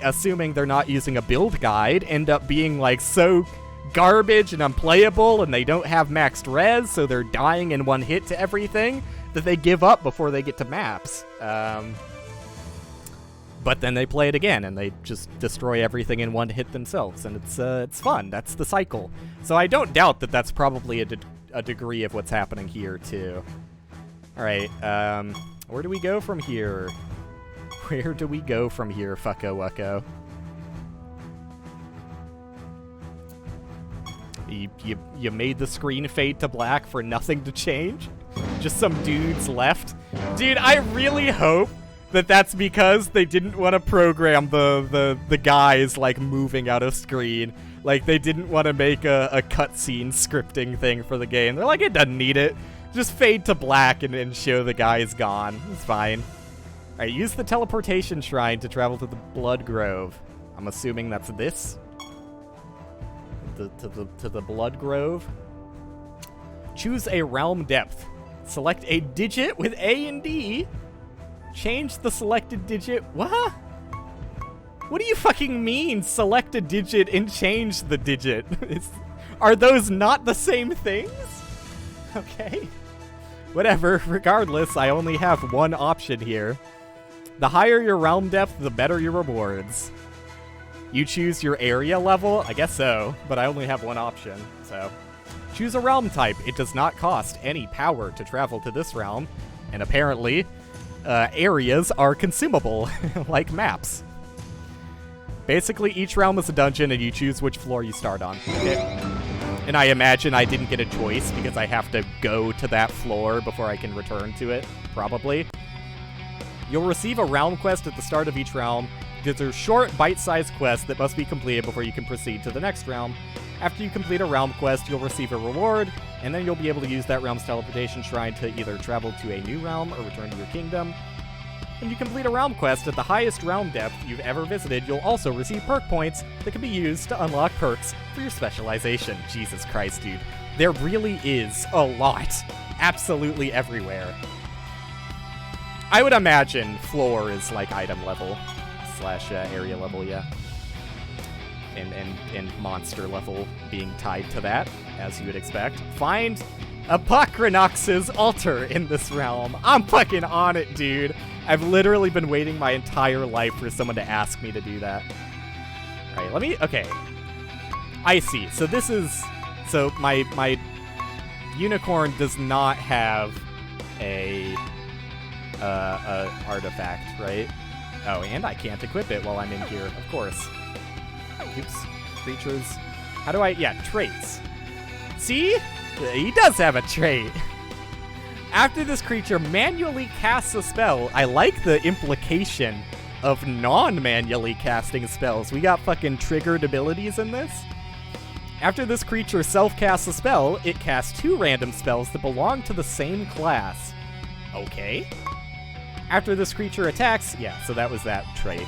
assuming they're not using a build guide, end up being, like, so garbage and unplayable, and they don't have maxed res, so they're dying in one hit to everything, that they give up before they get to maps. But then they play it again, and they just destroy everything in one hit themselves, and it's fun. That's the cycle. So I don't doubt that that's probably a degree of what's happening here, too. Alright, where do we go from here? Where do we go from here, fucko wucko? You made the screen fade to black for nothing to change? Just some dudes left? Dude, I really hope that that's because they didn't want to program the guys, like, moving out of screen. Like, they didn't want to make a cutscene scripting thing for the game. They're like, it doesn't need it. Just fade to black and show the guy's gone. It's fine. Alright, use the teleportation shrine to travel to the Blood Grove. I'm assuming that's this. To the Blood Grove. Choose a realm depth. Select a digit with A and D. Change the selected digit. What? What do you fucking mean, select a digit and change the digit? Are those not the same things? Okay. Whatever. Regardless, I only have one option here. The higher your realm depth, the better your rewards. You choose your area level? I guess so, but I only have one option, so... Choose a realm type. It does not cost any power to travel to this realm, and apparently, areas are consumable, like maps. Basically, each realm is a dungeon, and you choose which floor you start on. Okay. And I imagine I didn't get a choice, because I have to go to that floor before I can return to it, probably. You'll receive a realm quest at the start of each realm. These are short, bite-sized quests that must be completed before you can proceed to the next realm. After you complete a realm quest, you'll receive a reward, and then you'll be able to use that realm's teleportation shrine to either travel to a new realm or return to your kingdom. When you complete a realm quest at the highest realm depth you've ever visited, you'll also receive perk points that can be used to unlock perks for your specialization. Jesus Christ, dude. There really is a lot. Absolutely everywhere. I would imagine floor is like item level / area level, yeah. And monster level being tied to that, as you would expect. Find Apocrynox's altar in this realm. I'm fucking on it, dude. I've literally been waiting my entire life for someone to ask me to do that. Alright, let me... Okay. I see. So this is... So my unicorn does not have a artifact, right? Oh, and I can't equip it while I'm in here, of course. Oops. Creatures. How do I... Yeah, traits. See? He does have a trait. After this creature manually casts a spell, I like the implication of non-manually casting spells. We got fucking triggered abilities in this. After this creature self-casts a spell, it casts 2 random spells that belong to the same class. Okay. After this creature attacks... Yeah, so that was that trait.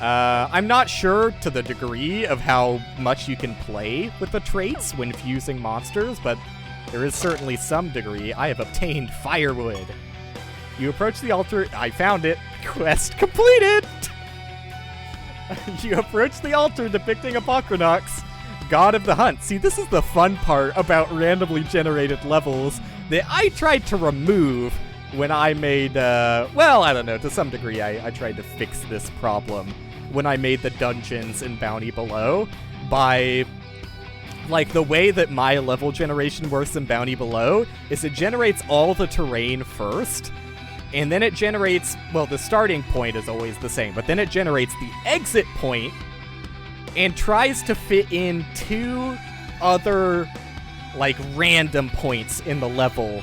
I'm not sure to the degree of how much you can play with the traits when fusing monsters, but there is certainly some degree. I have obtained firewood. You approach the altar. I found it. Quest completed! You approach the altar depicting Apocrynox, god of the hunt. See, this is the fun part about randomly generated levels that I tried to remove when I made, well, I don't know, to some degree I tried to fix this problem when I made the dungeons in Bounty Below by, like, the way that my level generation works in Bounty Below is it generates all the terrain first, and then it generates, well, the starting point is always the same, but then it generates the exit point and tries to fit in 2 other, like, random points in the level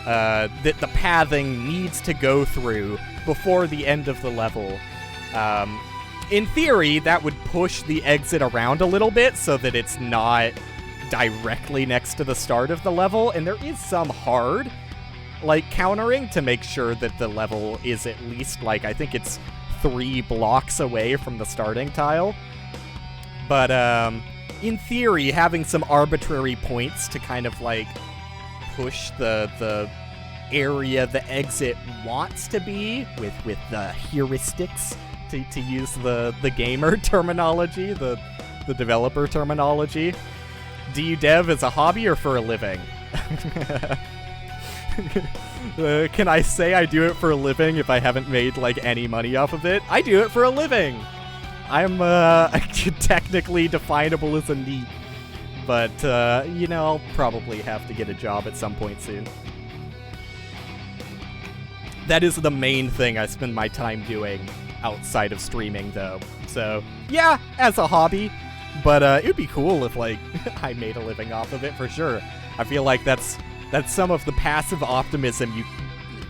that the pathing needs to go through before the end of the level. In theory, that would push the exit around a little bit so that it's not directly next to the start of the level, and there is some hard, like, countering to make sure that the level is at least, like, I think it's 3 blocks away from the starting tile. But, in theory, having some arbitrary points to kind of, like, push the area the exit wants to be with the heuristics, to use the gamer terminology, the developer terminology. Do you dev as a hobby or for a living? Can I say I do it for a living if I haven't made, like, any money off of it? I do it for a living! I'm, technically definable as a NEET. But, you know, I'll probably have to get a job at some point soon. That is the main thing I spend my time doing outside of streaming, though. So, yeah, as a hobby. But, it would be cool if, like, I made a living off of it for sure. I feel like that's some of the passive optimism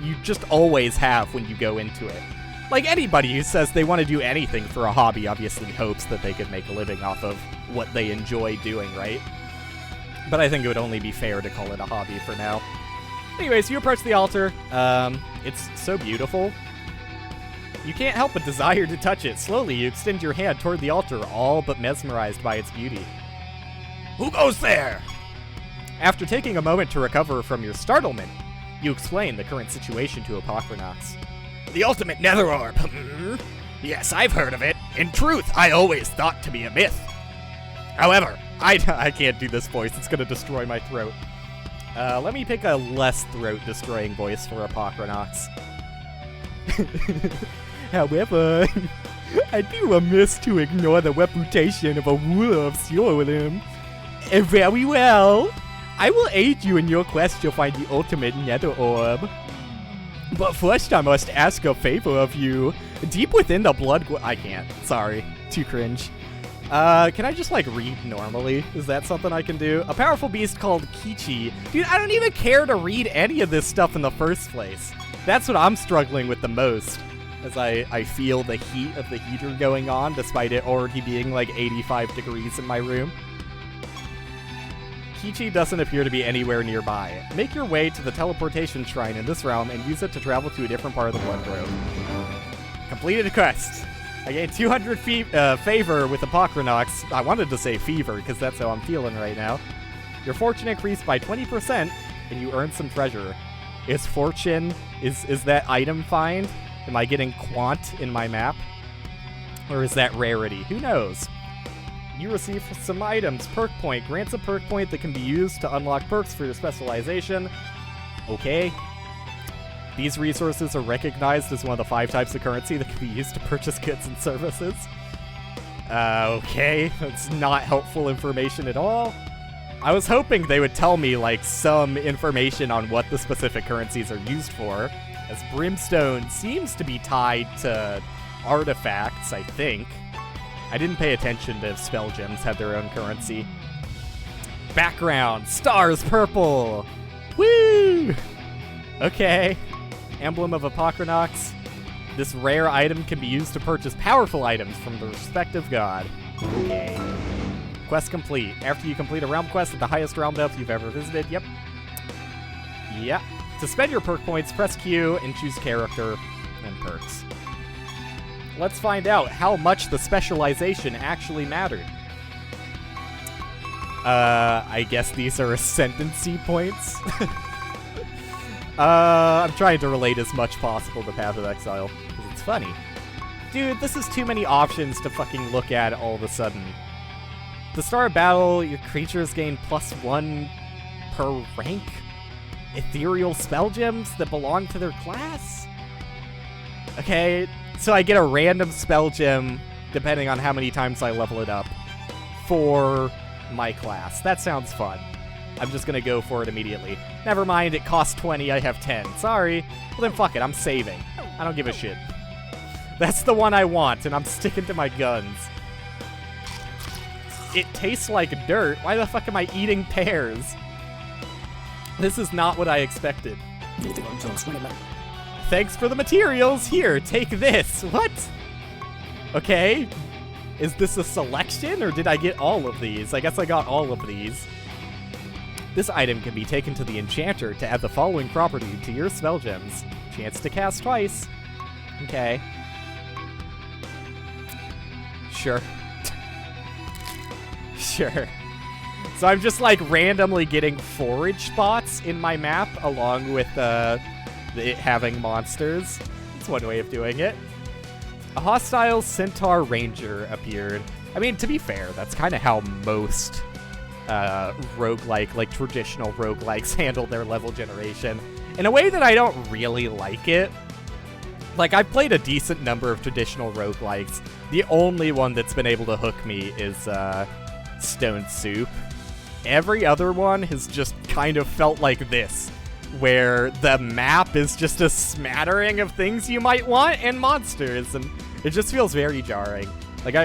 you just always have when you go into it. Like, anybody who says they want to do anything for a hobby obviously hopes that they could make a living off of what they enjoy doing, right? But I think it would only be fair to call it a hobby for now. Anyways, you approach the altar. It's so beautiful. You can't help but desire to touch it. Slowly, you extend your hand toward the altar, all but mesmerized by its beauty. Who goes there? After taking a moment to recover from your startlement, you explain the current situation to Apocrynox. The ultimate nether orb. Yes, I've heard of it. In truth, I always thought to be a myth. However, I can't do this voice. It's going to destroy my throat. Let me pick a less throat-destroying voice for Apocrynox. However, I'd be remiss to ignore the reputation of a ruler of Siralim. Very well. I will aid you in your quest to find the ultimate nether orb. But first I must ask a favor of you. Deep within the blood... I can't. Sorry. Too cringe. Can I just, like, read normally? Is that something I can do? A powerful beast called Kichi. Dude, I don't even care to read any of this stuff in the first place. That's what I'm struggling with the most. As I feel the heat of the heater going on, despite it already being, like, 85 degrees in my room. Kichi doesn't appear to be anywhere nearby. Make your way to the teleportation shrine in this realm and use it to travel to a different part of the Blood Grove. Completed a quest. I gained 200 favor with Apocrynox. I wanted to say fever, because that's how I'm feeling right now. Your fortune increased by 20%, and you earned some treasure. Is fortune... Is that item find? Am I getting quant in my map? Or is that rarity? Who knows? You receive some items. Perk point. Grants a perk point that can be used to unlock perks for your specialization. Okay. These resources are recognized as one of the 5 types of currency that can be used to purchase goods and services. Okay. That's not helpful information at all. I was hoping they would tell me, like, some information on what the specific currencies are used for, as Brimstone seems to be tied to artifacts, I think. I didn't pay attention to if spell gems had their own currency. Background, stars purple! Woo! Okay. Emblem of Apocrynox. This rare item can be used to purchase powerful items from the respective god. Okay. Quest complete. After you complete a realm quest at the highest realm depth you've ever visited. Yep. Yep. To spend your perk points, press Q and choose character and perks. Let's find out how much the specialization actually mattered. I guess these are ascendancy points. I'm trying to relate as much possible to Path of Exile, because it's funny. Dude, this is too many options to fucking look at all of a sudden. At the start of battle, your creatures gain +1 per rank. Ethereal spell gems that belong to their class? Okay, so I get a random spell gem, depending on how many times I level it up, for my class. That sounds fun. I'm just gonna go for it immediately. Never mind, it costs 20, I have 10. Sorry. Well then fuck it, I'm saving. I don't give a shit. That's the one I want, and I'm sticking to my guns. It tastes like dirt. Why the fuck am I eating pears? This is not what I expected. Thanks for the materials. Here, take this. What? Okay. Is this a selection, or did I get all of these? I guess I got all of these. This item can be taken to the enchanter to add the following property to your spell gems. Chance to cast twice. Okay. Sure. Sure. So I'm just like randomly getting forage spots in my map along with it having monsters. That's one way of doing it. A hostile centaur ranger appeared. I mean, to be fair, that's kind of how most roguelike, like traditional roguelikes handle their level generation. In a way that I don't really like it. Like, I've played a decent number of traditional roguelikes. The only one that's been able to hook me is Stone Soup. Every other one has just kind of felt like this, where the map is just a smattering of things you might want and monsters, and it just feels very jarring. Like,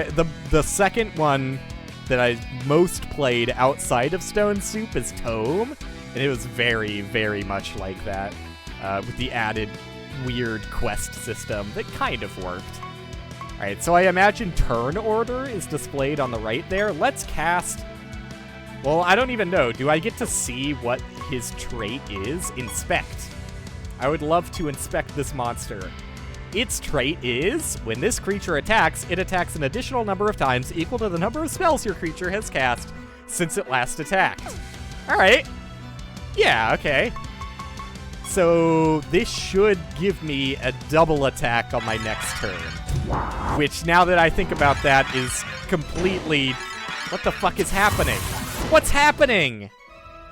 the second one that I most played outside of Stone Soup is Tome, and it was very, very much like that, with the added weird quest system that kind of worked. Alright, so I imagine turn order is displayed on the right there. Let's cast... Well, I don't even know. Do I get to see what his trait is? Inspect. I would love to inspect this monster. Its trait is, when this creature attacks, it attacks an additional number of times equal to the number of spells your creature has cast since it last attacked. Alright. Yeah, okay. So this should give me a double attack on my next turn. Which, now that I think about that, is completely... What the fuck is happening? What's happening?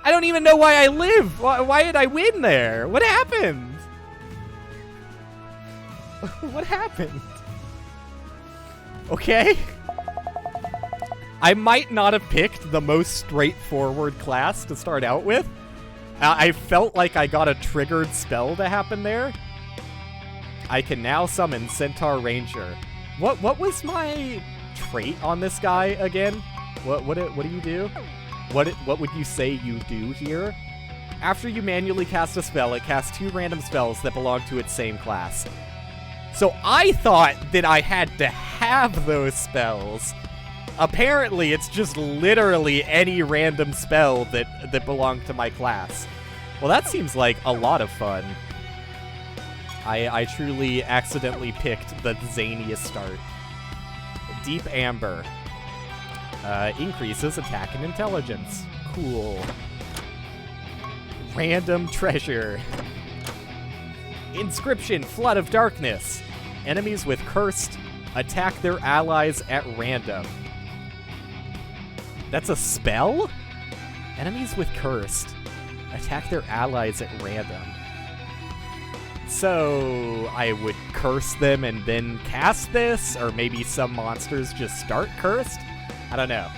I don't even know why I live. Why did I win there? What happened? What happened? Okay. I might not have picked the most straightforward class to start out with. I felt like I got a triggered spell to happen there. I can now summon Centaur Ranger. What was my trait on this guy again? What do you do? What would you say you do here? After you manually cast a spell, it casts 2 random spells that belong to its same class. So I thought that I had to have those spells. Apparently, it's just literally any random spell that belonged to my class. Well, that seems like a lot of fun. I truly accidentally picked the zaniest start. Deep Amber. Increases attack and intelligence. Cool. Random treasure. Inscription, Flood of Darkness. Enemies with Cursed attack their allies at random. That's a spell? Enemies with Cursed attack their allies at random. So I would curse them and then cast this? Or maybe some monsters just start cursed? I don't know.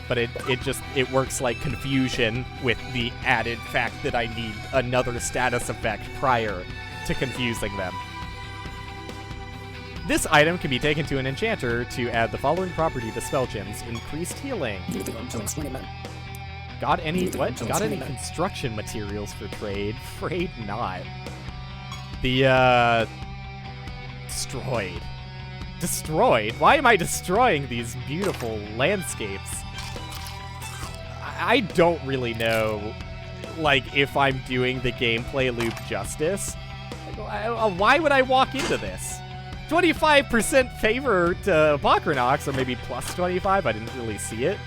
But it works like confusion with the added fact that I need another status effect prior to confusing them. This item can be taken to an enchanter to add the following property to spell gems: increased healing. Got any construction materials for trade? Afraid not. The destroyed. Destroyed? Why am I destroying these beautiful landscapes? I don't really know, like, if I'm doing the gameplay loop justice. Why would I walk into this? 25% favor to Apocrynox, or maybe plus 25. I didn't really see it.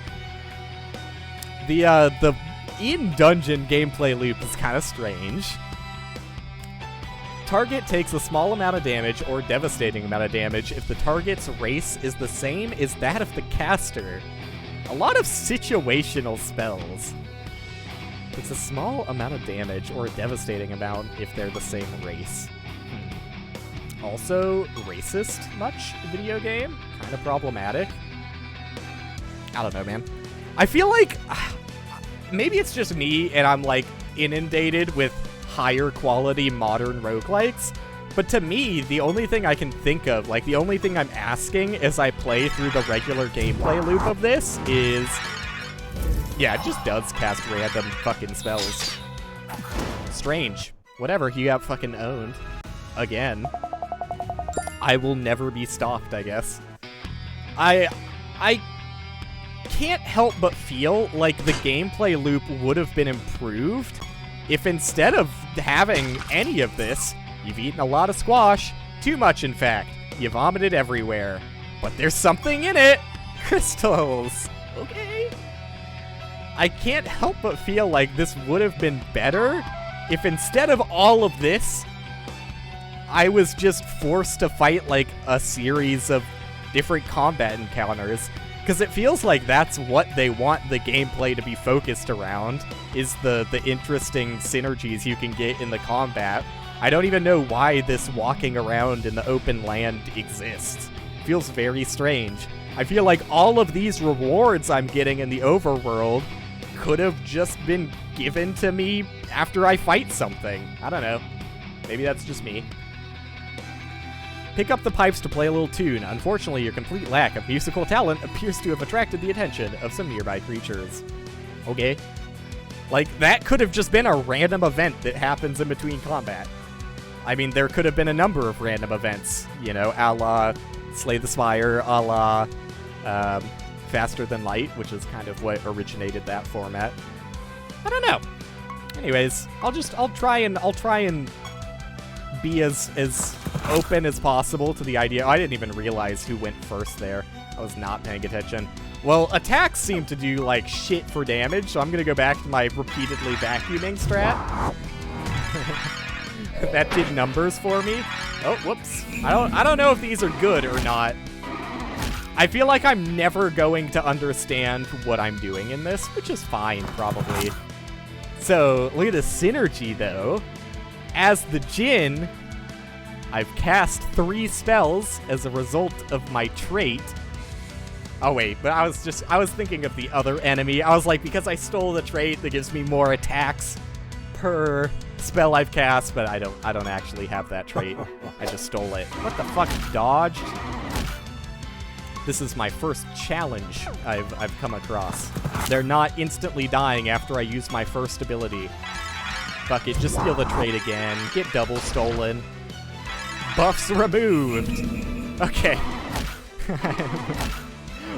The in-dungeon gameplay loop is kind of strange. Target takes a small amount of damage or devastating amount of damage if the target's race is the same as that of the caster. A lot of situational spells. It's a small amount of damage or a devastating amount if they're the same race. Also, racist much video game? Kind of problematic. I don't know, man. I feel like maybe it's just me and I'm like inundated with higher quality modern roguelikes, but to me, the only thing I can think of, like the only thing I'm asking as I play through the regular gameplay loop of this is, yeah, it just does cast random fucking spells. Strange. Whatever, you got fucking owned. Again. I will never be stopped, I guess. I can't help but feel like the gameplay loop would have been improved if instead of having any of this, you've eaten a lot of squash, too much in fact, you vomited everywhere, but there's something in it, crystals, okay? I can't help but feel like this would have been better if instead of all of this, I was just forced to fight like a series of different combat encounters. Because it feels like that's what they want the gameplay to be focused around, is the interesting synergies you can get in the combat. I don't even know why this walking around in the open land exists. It feels very strange. I feel like all of these rewards I'm getting in the overworld could have just been given to me after I fight something. I don't know. Maybe that's just me. Pick up the pipes to play a little tune. Unfortunately, your complete lack of musical talent appears to have attracted the attention of some nearby creatures. Okay. Like, that could have just been a random event that happens in between combat. I mean, there could have been a number of random events, you know, a la Slay the Spire, a la Faster Than Light, which is kind of what originated that format. I don't know. Anyways, I'll try and be as open as possible to the idea. I didn't even realize who went first there. I was not paying attention. Well, attacks seem to do like shit for damage, so I'm gonna go back to my repeatedly vacuuming strat. That did numbers for me. Oh, whoops. I don't know if these are good or not. I feel like I'm never going to understand what I'm doing in this, which is fine, probably. So, look at the synergy, though. As the Djinn, I've cast 3 spells as a result of my trait. Oh wait, but I was thinking of the other enemy. I was like, because I stole the trait that gives me more attacks per spell I've cast, but I don't actually have that trait. I just stole it. What the fuck? Dodged? This is my first challenge I've come across. They're not instantly dying after I use my first ability. Fuck it, just steal the trait again. Get double stolen. Buffs removed. Okay.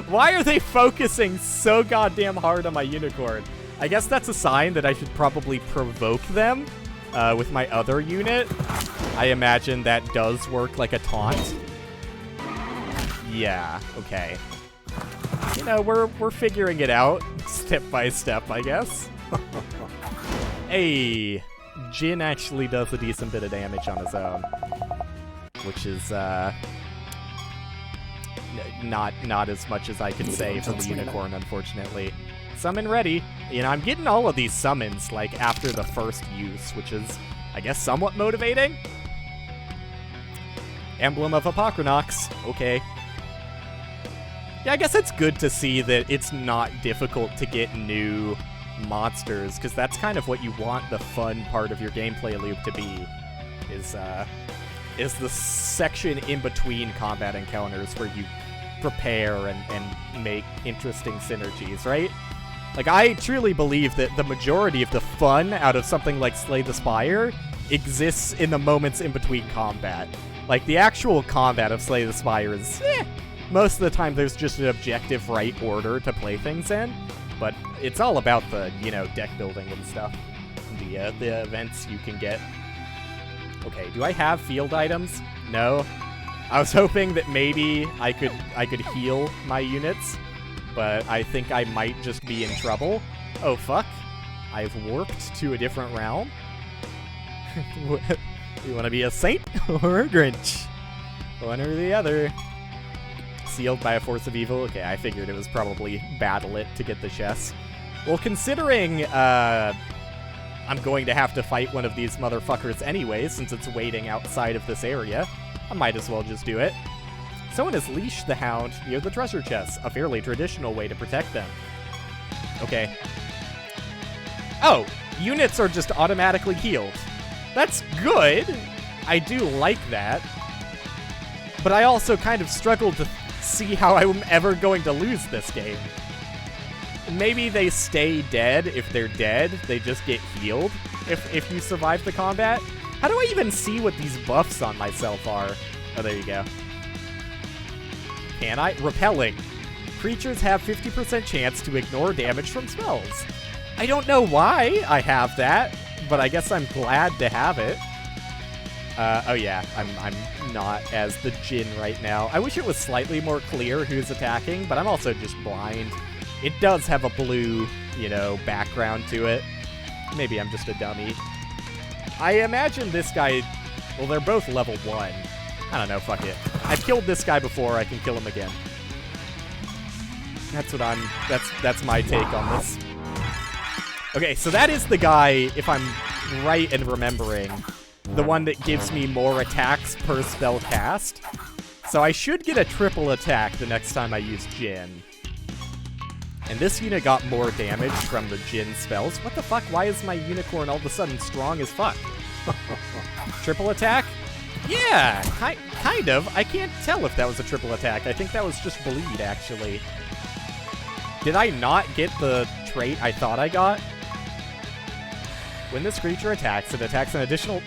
Why are they focusing so goddamn hard on my unicorn? I guess that's a sign that I should probably provoke them with my other unit. I imagine that does work like a taunt. Yeah, okay. You know, we're figuring it out step by step, I guess. Hey, Djinn actually does a decent bit of damage on his own, which is not as much as I could say for the unicorn, unfortunately. Summon ready. You know, I'm getting all of these summons like after the first use, which is, I guess, somewhat motivating. Emblem of Apocrynox. Okay. Yeah, I guess it's good to see that it's not difficult to get new monsters, because that's kind of what you want the fun part of your gameplay loop to be, is the section in between combat encounters where you prepare and make interesting synergies, right? Like, I truly believe that the majority of the fun out of something like Slay the Spire exists in the moments in between combat. Like, the actual combat of Slay the Spire is, most of the time there's just an objective right order to play things in. But it's all about the, you know, deck building and stuff. The events you can get. Okay, do I have field items? No. I was hoping that maybe I could heal my units, but I think I might just be in trouble. Oh, fuck. I've warped to a different realm. You want to be a saint or a Grinch? One or the other. Sealed by a force of evil. Okay, I figured it was probably battle it to get the chest. Well, considering I'm going to have to fight one of these motherfuckers anyway, since it's waiting outside of this area, I might as well just do it. Someone has leashed the hound near the treasure chests, a fairly traditional way to protect them. Okay. Oh, units are just automatically healed. That's good. I do like that. But I also kind of struggle to see how I'm ever going to lose this game. Maybe they stay dead. If they're dead, they just get healed if you survive the combat. How do I even see what these buffs on myself are? Oh, there you go. Can I? Repelling. Creatures have 50% chance to ignore damage from spells. I don't know why I have that, but I guess I'm glad to have it. Oh yeah, I'm not as the Jinn right now. I wish it was slightly more clear who's attacking, but I'm also just blind. It does have a blue, you know, background to it. Maybe I'm just a dummy. I imagine this guy... Well, they're both level 1. I don't know, fuck it. I've killed this guy before, I can kill him again. That's what that's my take on this. Okay, so that is the guy, if I'm right in remembering, the one that gives me more attacks per spell cast. So I should get a triple attack the next time I use Jinn. And this unit got more damage from the Jinn spells. What the fuck? Why is my unicorn all of a sudden strong as fuck? Triple attack? Yeah, kind of. I can't tell if that was a triple attack. I think that was just bleed, actually. Did I not get the trait I thought I got? When this creature attacks, it attacks an additional...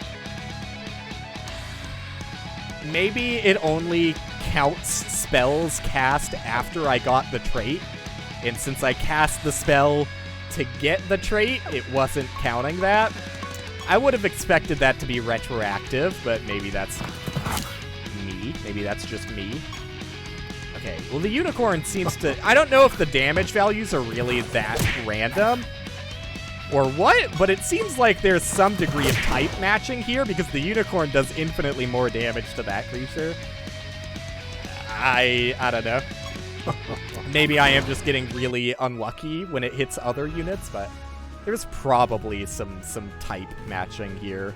Maybe it only counts spells cast after I got the trait. And since I cast the spell to get the trait, it wasn't counting that. I would have expected that to be retroactive, but maybe that's me. Maybe that's just me. Okay, well the unicorn seems to... I don't know if the damage values are really that random or what, but it seems like there's some degree of type matching here because the unicorn does infinitely more damage to that creature. I don't know. Maybe I am just getting really unlucky when it hits other units, but there's probably some type matching here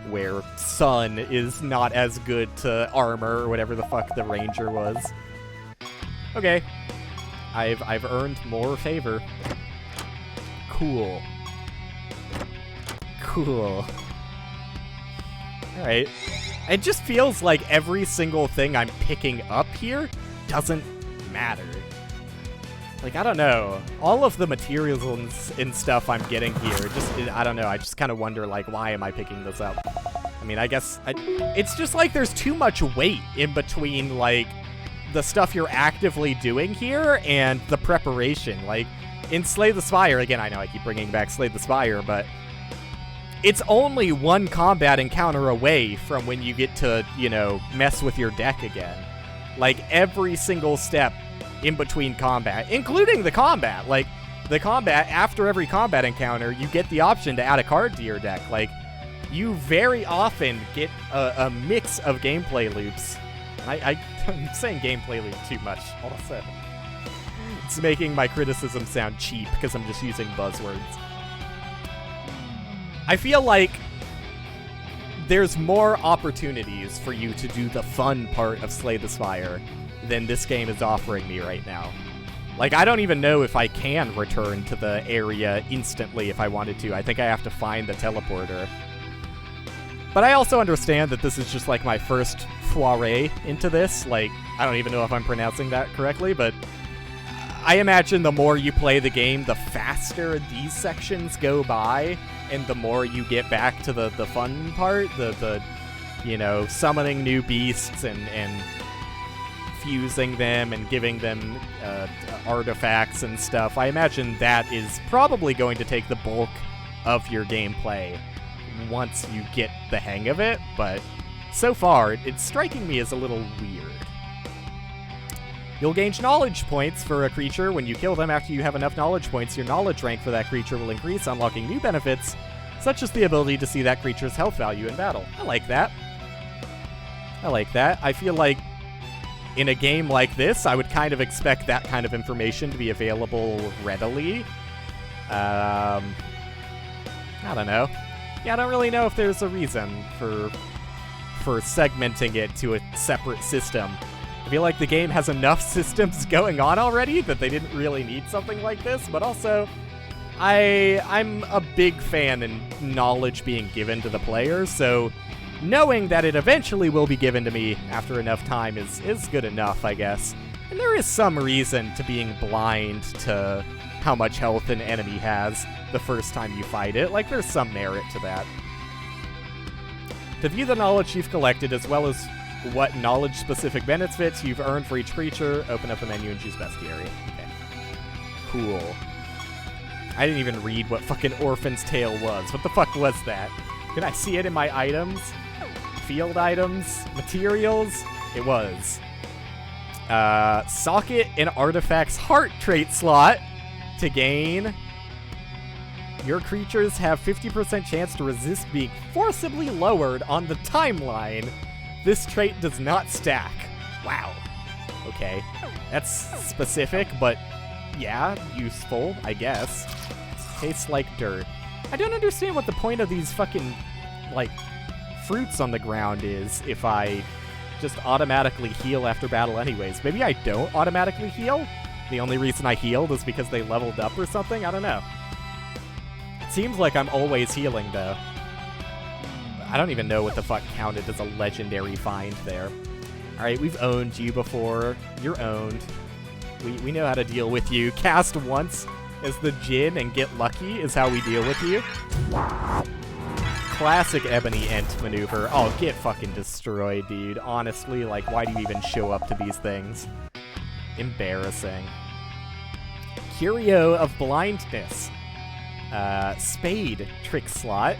where sun is not as good to armor or whatever the fuck the ranger was. Okay. I've earned more favor. Cool. Cool. Alright. It just feels like every single thing I'm picking up here doesn't matter. Like, I don't know. All of the materials and stuff I'm getting here, I don't know. I just kind of wonder, like, why am I picking this up? I mean, I guess... it's just like there's too much weight in between, like, the stuff you're actively doing here and the preparation. Like, in Slay the Spire, again, I know I keep bringing back Slay the Spire, but it's only one combat encounter away from when you get to, you know, mess with your deck again. Like, every single step in between combat, including the combat. Like, the combat, after every combat encounter, you get the option to add a card to your deck. Like, you very often get a mix of gameplay loops. I'm saying gameplay loop too much also. It's making my criticism sound cheap because I'm just using buzzwords. I feel like there's more opportunities for you to do the fun part of Slay the Spire than this game is offering me right now. Like, I don't even know if I can return to the area instantly if I wanted to. I think I have to find the teleporter. But I also understand that this is just like my first foray into this. Like, I don't even know if I'm pronouncing that correctly, but I imagine the more you play the game, the faster these sections go by, and the more you get back to the fun part, the you know, summoning new beasts and fusing them and giving them artifacts and stuff. I imagine that is probably going to take the bulk of your gameplay once you get the hang of it, but so far, it's striking me as a little weird. You'll gain knowledge points for a creature when you kill them. After you have enough knowledge points, your knowledge rank for that creature will increase, unlocking new benefits, such as the ability to see that creature's health value in battle. I like that. I like that. I feel like in a game like this, I would kind of expect that kind of information to be available readily. I don't know. Yeah, I don't really know if there's a reason for segmenting it to a separate system. I feel like the game has enough systems going on already that they didn't really need something like this, but also I'm a big fan in knowledge being given to the player, so knowing that it eventually will be given to me after enough time is good enough, I guess. And there is some reason to being blind to how much health an enemy has the first time you fight it. Like, there's some merit to that. To view the knowledge you've collected, as well as what knowledge-specific benefits you've earned for each creature, open up the menu and choose bestiary. Okay. Cool. I didn't even read what fucking Orphan's Tale was. What the fuck was that? Can I see it in my items? Field items? Materials? It was. Socket an artifact's heart trait slot to gain. Your creatures have 50% chance to resist being forcibly lowered on the timeline. This trait does not stack. Wow. Okay. That's specific, but yeah, useful, I guess. Tastes like dirt. I don't understand what the point of these fucking, like, fruits on the ground is if I just automatically heal after battle anyways. Maybe I don't automatically heal? The only reason I healed is because they leveled up or something? I don't know. It seems like I'm always healing, though. I don't even know what the fuck counted as a legendary find there. Alright, we've owned you before. You're owned. We know how to deal with you. Cast once as the Djinn and get lucky is how we deal with you. Classic Ebony Ent maneuver. Oh, get fucking destroyed, dude. Honestly, like, why do you even show up to these things? Embarrassing. Curio of Blindness. Spade trick slot.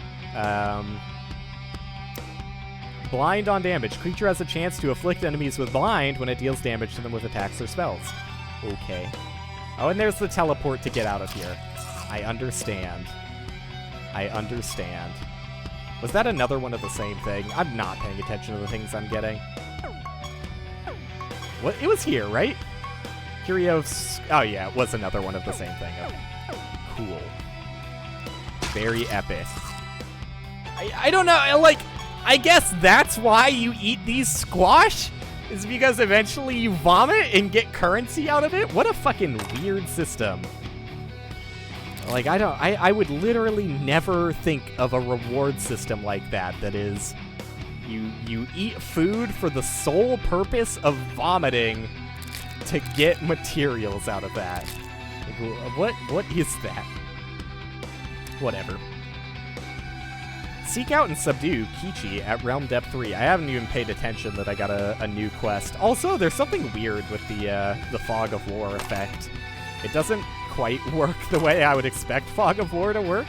Blind on damage. Creature has a chance to afflict enemies with blind when it deals damage to them with attacks or spells. Okay. Oh, and there's the teleport to get out of here. I understand. I understand. Was that another one of the same thing? I'm not paying attention to the things I'm getting. What? It was here, right? Curios. Oh, yeah, it was another one of the same thing. Okay. Cool. Very epic. I don't know, like, I guess that's why you eat these squash? Is because eventually you vomit and get currency out of it? What a fucking weird system. Like, I would literally never think of a reward system like that is, you eat food for the sole purpose of vomiting to get materials out of that. Like, what is that? Whatever. Seek out and subdue Kichi at Realm Depth 3. I haven't even paid attention that I got a new quest. Also, there's something weird with the Fog of War effect. It doesn't quite work the way I would expect Fog of War to work.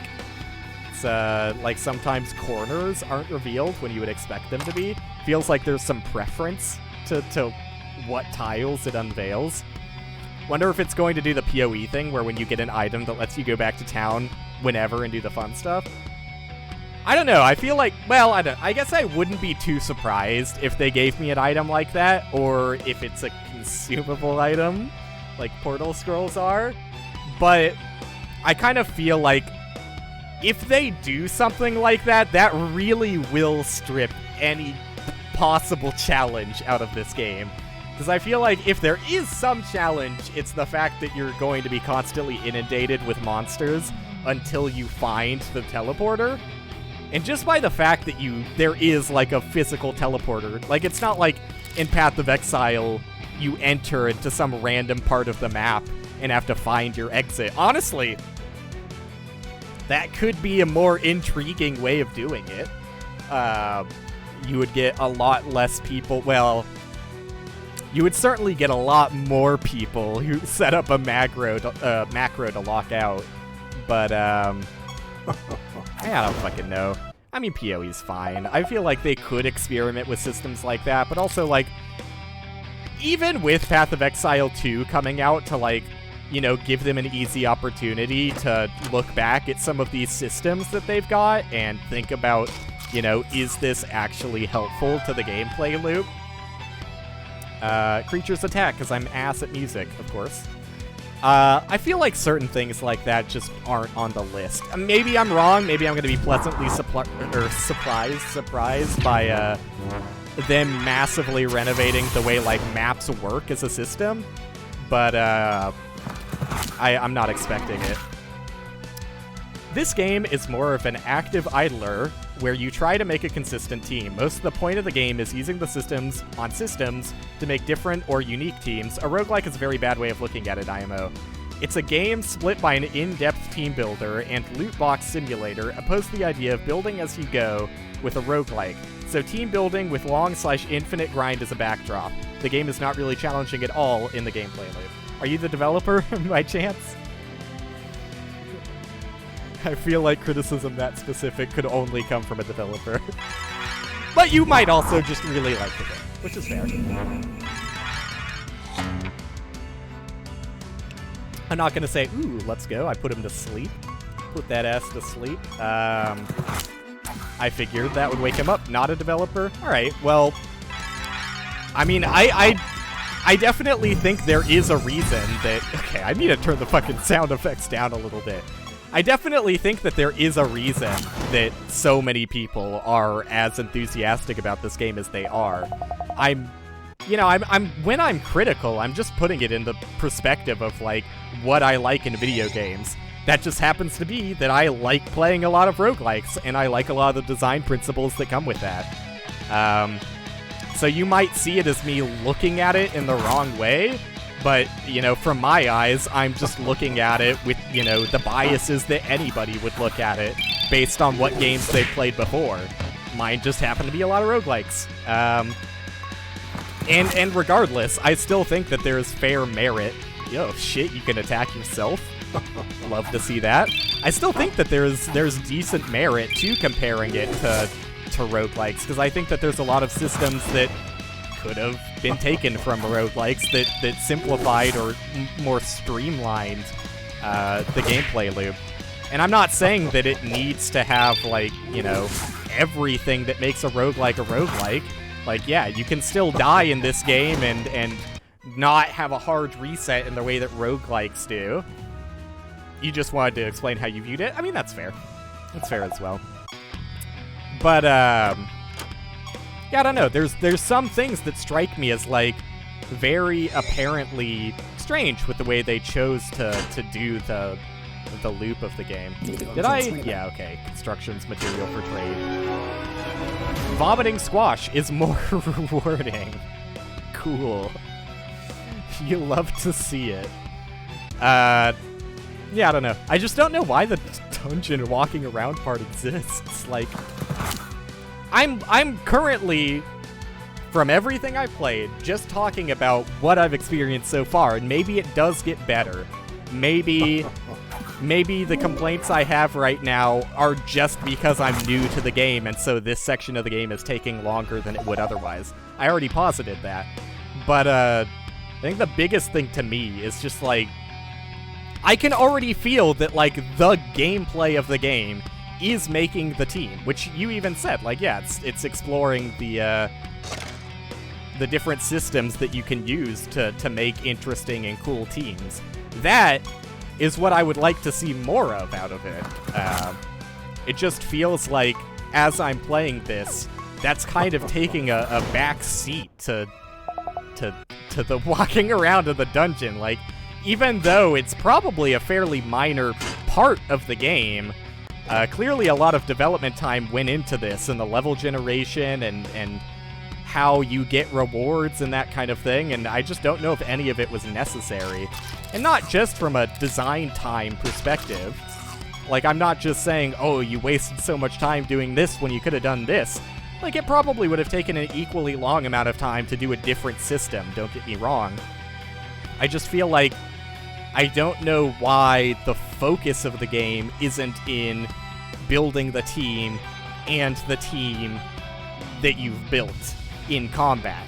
It's, like, sometimes corners aren't revealed when you would expect them to be. Feels like there's some preference to what tiles it unveils. Wonder if it's going to do the PoE thing, where when you get an item that lets you go back to town whenever and do the fun stuff. I don't know, I feel like, well, I guess I wouldn't be too surprised if they gave me an item like that, or if it's a consumable item, like Portal Scrolls are, but I kind of feel like if they do something like that, that really will strip any possible challenge out of this game. Because I feel like if there is some challenge, it's the fact that you're going to be constantly inundated with monsters until you find the teleporter. And just by the fact that there is, like, a physical teleporter, like, it's not like in Path of Exile, you enter into some random part of the map and have to find your exit. Honestly, that could be a more intriguing way of doing it. You would get a lot less people, well, you would certainly get a lot more people who set up a macro to lock out. But, I don't fucking know. I mean, PoE's fine. I feel like they could experiment with systems like that, but also, like, even with Path of Exile 2 coming out to, like, you know, give them an easy opportunity to look back at some of these systems that they've got and think about, you know, is this actually helpful to the gameplay loop? Creatures attack, because I'm ass at music, of course. I feel like certain things like that just aren't on the list. Maybe I'm wrong. Maybe I'm going to be pleasantly surprised by them massively renovating the way, like, maps work as a system. But I'm not expecting it. This game is more of an active idler where you try to make a consistent team. Most of the point of the game is using the systems to make different or unique teams. A roguelike is a very bad way of looking at it, IMO. It's a game split by an in-depth team builder and loot box simulator, opposed to the idea of building as you go with a roguelike. So team building with long/infinite grind is a backdrop. The game is not really challenging at all in the gameplay loop. Are you the developer, by chance? I feel like criticism that specific could only come from a developer. But you might also just really like the game, which is fair. I'm not gonna say, ooh, let's go. I put him to sleep. Put that ass to sleep. I figured that would wake him up. Not a developer? Alright, well... I mean, I definitely think there is a reason that... Okay, I need to turn the fucking sound effects down a little bit. I definitely think that there is a reason that so many people are as enthusiastic about this game as they are. When I'm critical, I'm just putting it in the perspective of, like, what I like in video games. That just happens to be that I like playing a lot of roguelikes, and I like a lot of the design principles that come with that. So you might see it as me looking at it in the wrong way, but, you know, from my eyes, I'm just looking at it with, you know, the biases that anybody would look at it based on what games they've played before. Mine just happen to be a lot of roguelikes. And regardless, I still think that there is fair merit. Yo, shit, you can attack yourself. Love to see that. I still think that there's decent merit to comparing it to roguelikes, because I think that there's a lot of systems that could have been taken from roguelikes that simplified or more streamlined the gameplay loop. And I'm not saying that it needs to have, like, you know, everything that makes a roguelike a roguelike. Like, yeah, you can still die in this game and not have a hard reset in the way that roguelikes do. You just wanted to explain how you viewed it? I mean, that's fair. That's fair as well. But, yeah, I don't know. There's some things that strike me as, like, very apparently strange with the way they chose to do the loop of the game. Did I? Yeah, okay. Construction's material for trade. Vomiting squash is more rewarding. Cool. You love to see it. Yeah, I don't know. I just don't know why the dungeon walking around part exists. Like, I'm currently, from everything I've played, just talking about what I've experienced so far, and maybe it does get better. Maybe the complaints I have right now are just because I'm new to the game, and so this section of the game is taking longer than it would otherwise. I already posited that. But, I think the biggest thing to me is just, like, I can already feel that, like, the gameplay of the game is making the team, which you even said. Like, yeah, it's exploring the different systems that you can use to make interesting and cool teams. That is what I would like to see more of out of it. It just feels like, as I'm playing this, that's kind of taking a back seat to the walking around in the dungeon. Like, even though it's probably a fairly minor part of the game, clearly a lot of development time went into this, and the level generation and how you get rewards and that kind of thing, and I just don't know if any of it was necessary. And not just from a design time perspective. Like, I'm not just saying, oh, you wasted so much time doing this when you could have done this. Like, it probably would have taken an equally long amount of time to do a different system, don't get me wrong. I just feel like I don't know why the focus of the game isn't in building the team and the team that you've built in combat.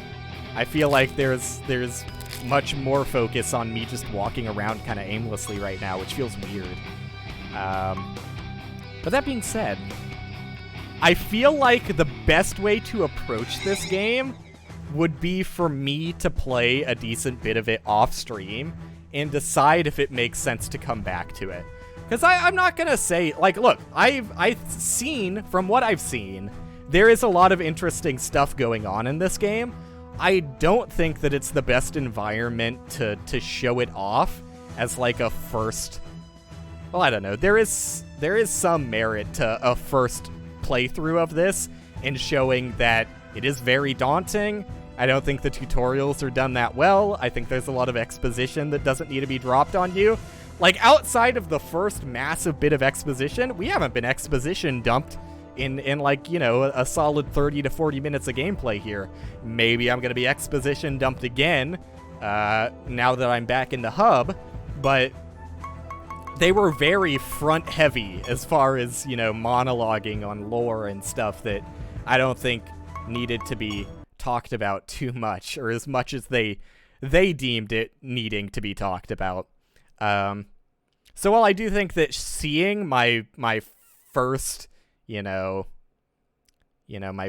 I feel like there's much more focus on me just walking around kind of aimlessly right now, which feels weird. But that being said, I feel like the best way to approach this game would be for me to play a decent bit of it off stream and decide if it makes sense to come back to it. Because I'm not gonna say, like, look, I've seen, from what I've seen, there is a lot of interesting stuff going on in this game. I don't think that it's the best environment to show it off as like a first. Well, I don't know. There is some merit to a first playthrough of this in showing that it is very daunting. I don't think the tutorials are done that well. I think there's a lot of exposition that doesn't need to be dropped on you. Like, outside of the first massive bit of exposition, we haven't been exposition dumped in like, you know, a solid 30 to 40 minutes of gameplay here. Maybe I'm going to be exposition dumped again now that I'm back in the hub, but they were very front heavy as far as, you know, monologuing on lore and stuff that I don't think needed to be talked about too much, or as much as they deemed it needing to be talked about. So while I do think that seeing my first, my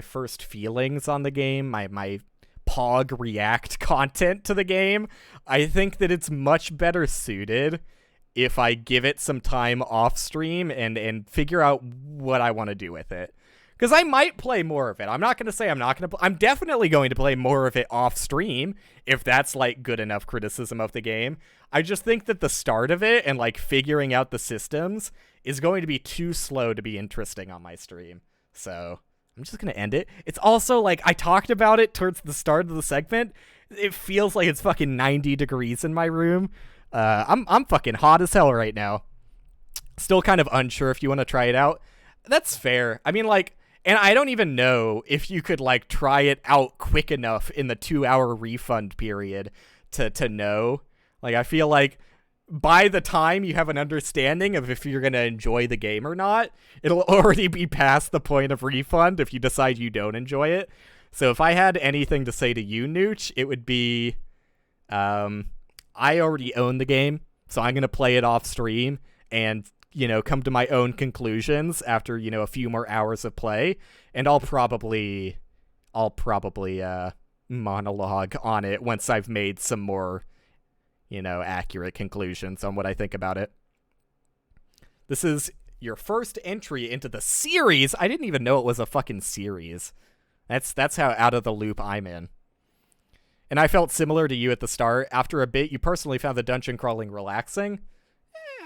first feelings on the game, my Pog React content to the game, I think that it's much better suited if I give it some time off stream and figure out what I want to do with it. Because I might play more of it. I'm not going to say I'm not going to. I'm definitely going to play more of it off stream if that's like good enough criticism of the game. I just think that the start of it and like figuring out the systems is going to be too slow to be interesting on my stream. So I'm just going to end it. It's also like I talked about it towards the start of the segment. It feels like it's fucking 90 degrees in my room. I'm fucking hot as hell right now. Still kind of unsure if you want to try it out. That's fair. I mean, like, and I don't even know if you could, like, try it out quick enough in the 2-hour refund period to know. Like, I feel like by the time you have an understanding of if you're going to enjoy the game or not, it'll already be past the point of refund if you decide you don't enjoy it. So if I had anything to say to you, Nooch, it would be, I already own the game, so I'm going to play it off stream and come to my own conclusions after, a few more hours of play, and I'll probably monologue on it once I've made some more, accurate conclusions on what I think about it. This is your first entry into the series. I didn't even know it was a fucking series. That's how out of the loop I'm in. And I felt similar to you at the start. After a bit, you personally found the dungeon crawling relaxing.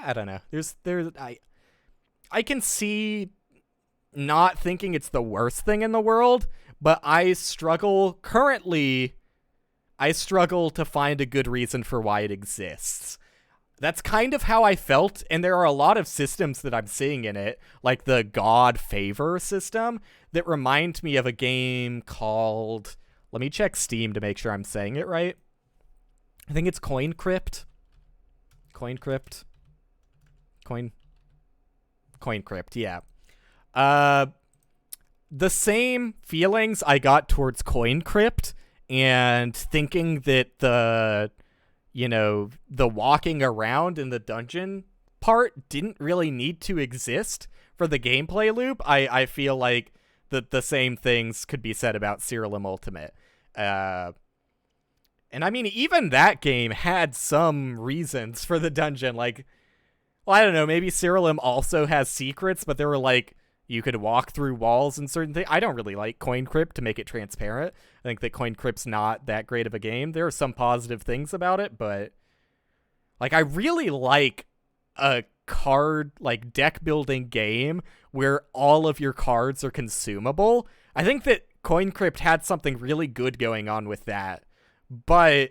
I don't know. I can see not thinking it's the worst thing in the world, but I struggle to find a good reason for why it exists. That's kind of how I felt, and there are a lot of systems that I'm seeing in it, like the God Favor system, that remind me of a game called... Let me check Steam to make sure I'm saying it right. I think it's Coin Crypt, yeah. The same feelings I got towards Coin Crypt and thinking that the walking around in the dungeon part didn't really need to exist for the gameplay loop. I feel like that the same things could be said about Siralim Ultimate. And I mean, even that game had some reasons for the dungeon. Like, well, I don't know, maybe Siralim also has secrets, but there were like, you could walk through walls and certain things. I don't really like Coin Crypt to make it transparent. I think that Coin Crypt's not that great of a game. There are some positive things about it, but like, I really like a card, like, deck building game where all of your cards are consumable. I think that Coin Crypt had something really good going on with that, but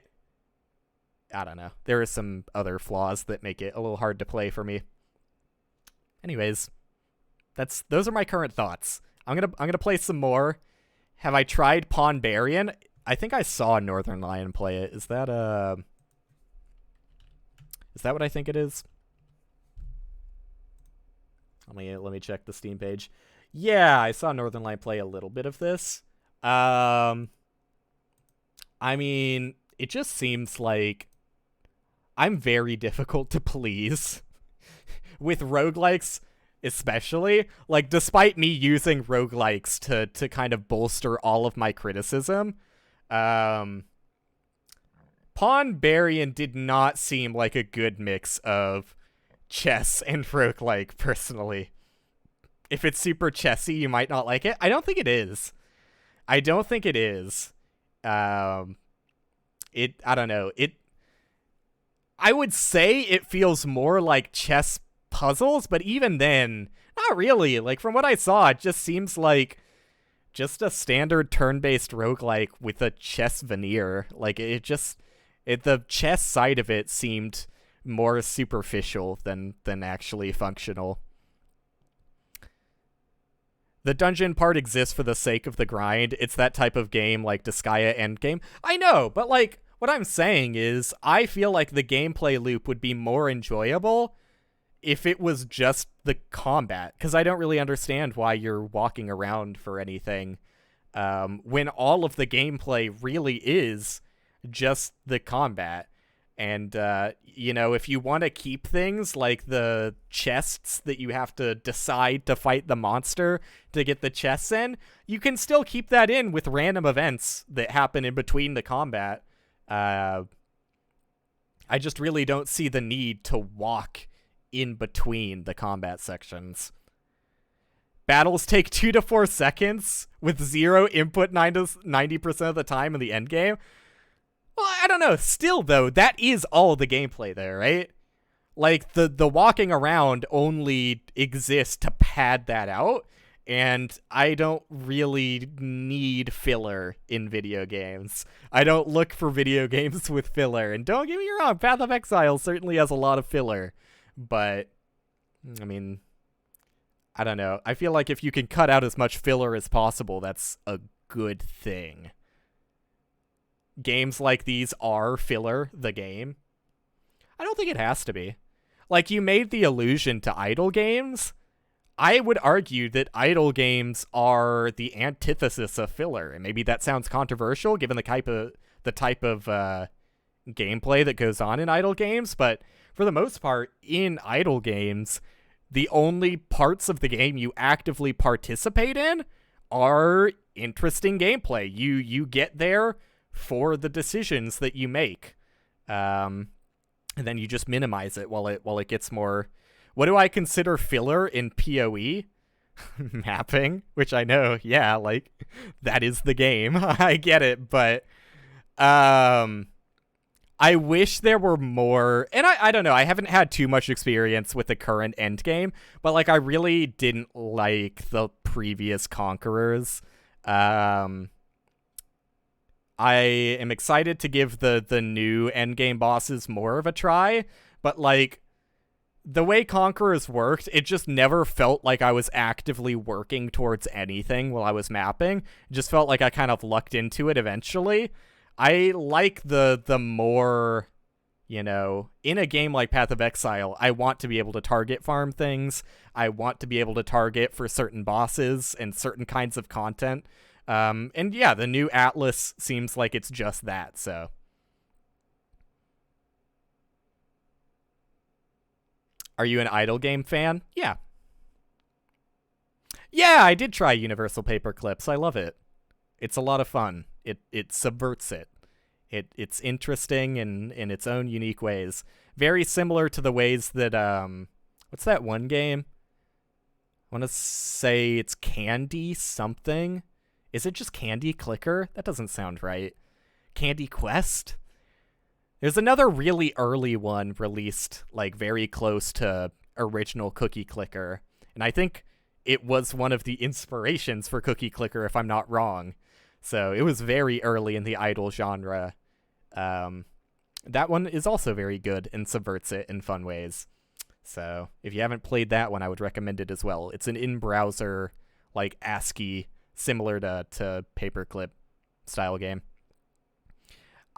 I don't know. There are some other flaws that make it a little hard to play for me. Anyways, those are my current thoughts. I'm gonna play some more. Have I tried Pawn Barian? I think I saw Northern Lion play it. Is that what I think it is? Let me check the Steam page. Yeah, I saw Northern Light play a little bit of this. Um, I mean, it just seems like I'm very difficult to please with roguelikes, especially. Like, despite me using roguelikes to kind of bolster all of my criticism, um, Pawn Barian did not seem like a good mix of chess and roguelike, personally. If it's super chessy, you might not like it. I don't think it is. I don't think it is. Um, I don't know. I would say it feels more like chess puzzles, but even then, not really. Like, from what I saw, it just seems like just a standard turn-based roguelike with a chess veneer. Like, the chess side of it seemed more superficial than actually functional. The dungeon part exists for the sake of the grind. It's that type of game like Disgaea Endgame. I know, but like, what I'm saying is, I feel like the gameplay loop would be more enjoyable if it was just the combat, because I don't really understand why you're walking around for anything, when all of the gameplay really is just the combat. And, if you want to keep things like the chests that you have to decide to fight the monster to get the chests in, you can still keep that in with random events that happen in between the combat. I just really don't see the need to walk in between the combat sections. Battles take 2 to 4 seconds with 0 input 90% of the time in the endgame. Well, I don't know. Still, though, that is all the gameplay there, right? Like, the walking around only exists to pad that out, and I don't really need filler in video games. I don't look for video games with filler, and don't get me wrong, Path of Exile certainly has a lot of filler, but, I mean, I don't know. I feel like if you can cut out as much filler as possible, that's a good thing. Games like these are filler the game. I don't think it has to be. Like, you made the allusion to idle games. I would argue that idle games are the antithesis of filler, and maybe that sounds controversial given the type of gameplay that goes on in idle games, but for the most part, in idle games, the only parts of the game you actively participate in are interesting gameplay. You get there for the decisions that you make, and then you just minimize it while it gets more. What do I consider filler in PoE? Mapping, which I know, yeah, like, that is the game. I get it, but I wish there were more, and I don't know, I haven't had too much experience with the current endgame, but like, I really didn't like the previous Conquerors. I am excited to give the new endgame bosses more of a try, but like, the way Conquerors worked, it just never felt like I was actively working towards anything while I was mapping. It just felt like I kind of lucked into it eventually. I like the more, in a game like Path of Exile, I want to be able to target farm things. I want to be able to target for certain bosses and certain kinds of content. And yeah, the new Atlas seems like it's just that, so. Are you an idle game fan? Yeah. Yeah, I did try Universal Paperclips. I love it. It's a lot of fun. It subverts it. It's interesting in its own unique ways. Very similar to the ways that, what's that one game? I want to say it's Candy something. Is it just Candy Clicker? That doesn't sound right. Candy Quest? There's another really early one released, like, very close to original Cookie Clicker. And I think it was one of the inspirations for Cookie Clicker, if I'm not wrong. So it was very early in the idle genre. That one is also very good and subverts it in fun ways. So if you haven't played that one, I would recommend it as well. It's an in-browser, like, ASCII, similar to Paperclip style game.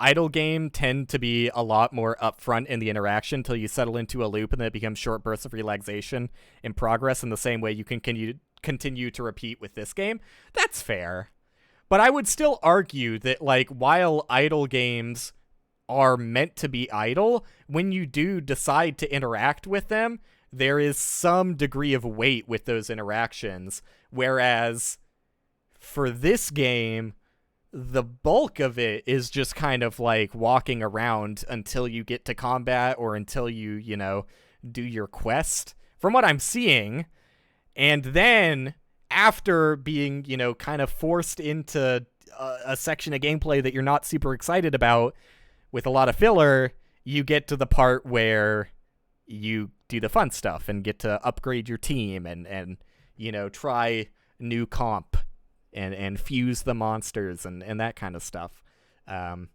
Idle game tend to be a lot more upfront in the interaction until you settle into a loop, and then it becomes short bursts of relaxation and progress in the same way you can continue to repeat with this game. That's fair. But I would still argue that, like, while idle games are meant to be idle, when you do decide to interact with them, there is some degree of weight with those interactions. Whereas for this game, the bulk of it is just kind of like walking around until you get to combat or until you do your quest, from what I'm seeing. And then after being, kind of forced into a section of gameplay that you're not super excited about with a lot of filler, you get to the part where you do the fun stuff and get to upgrade your team and try new comp and fuse the monsters and that kind of stuff. So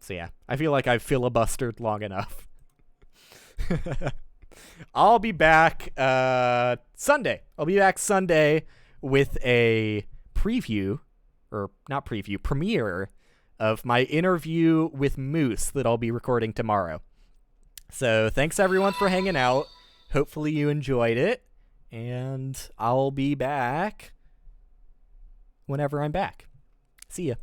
yeah, I feel like I've filibustered long enough. I'll be back Sunday. I'll be back Sunday with a premiere of my interview with Moose that I'll be recording tomorrow. So thanks everyone for hanging out. Hopefully you enjoyed it, and I'll be back whenever I'm back. See ya.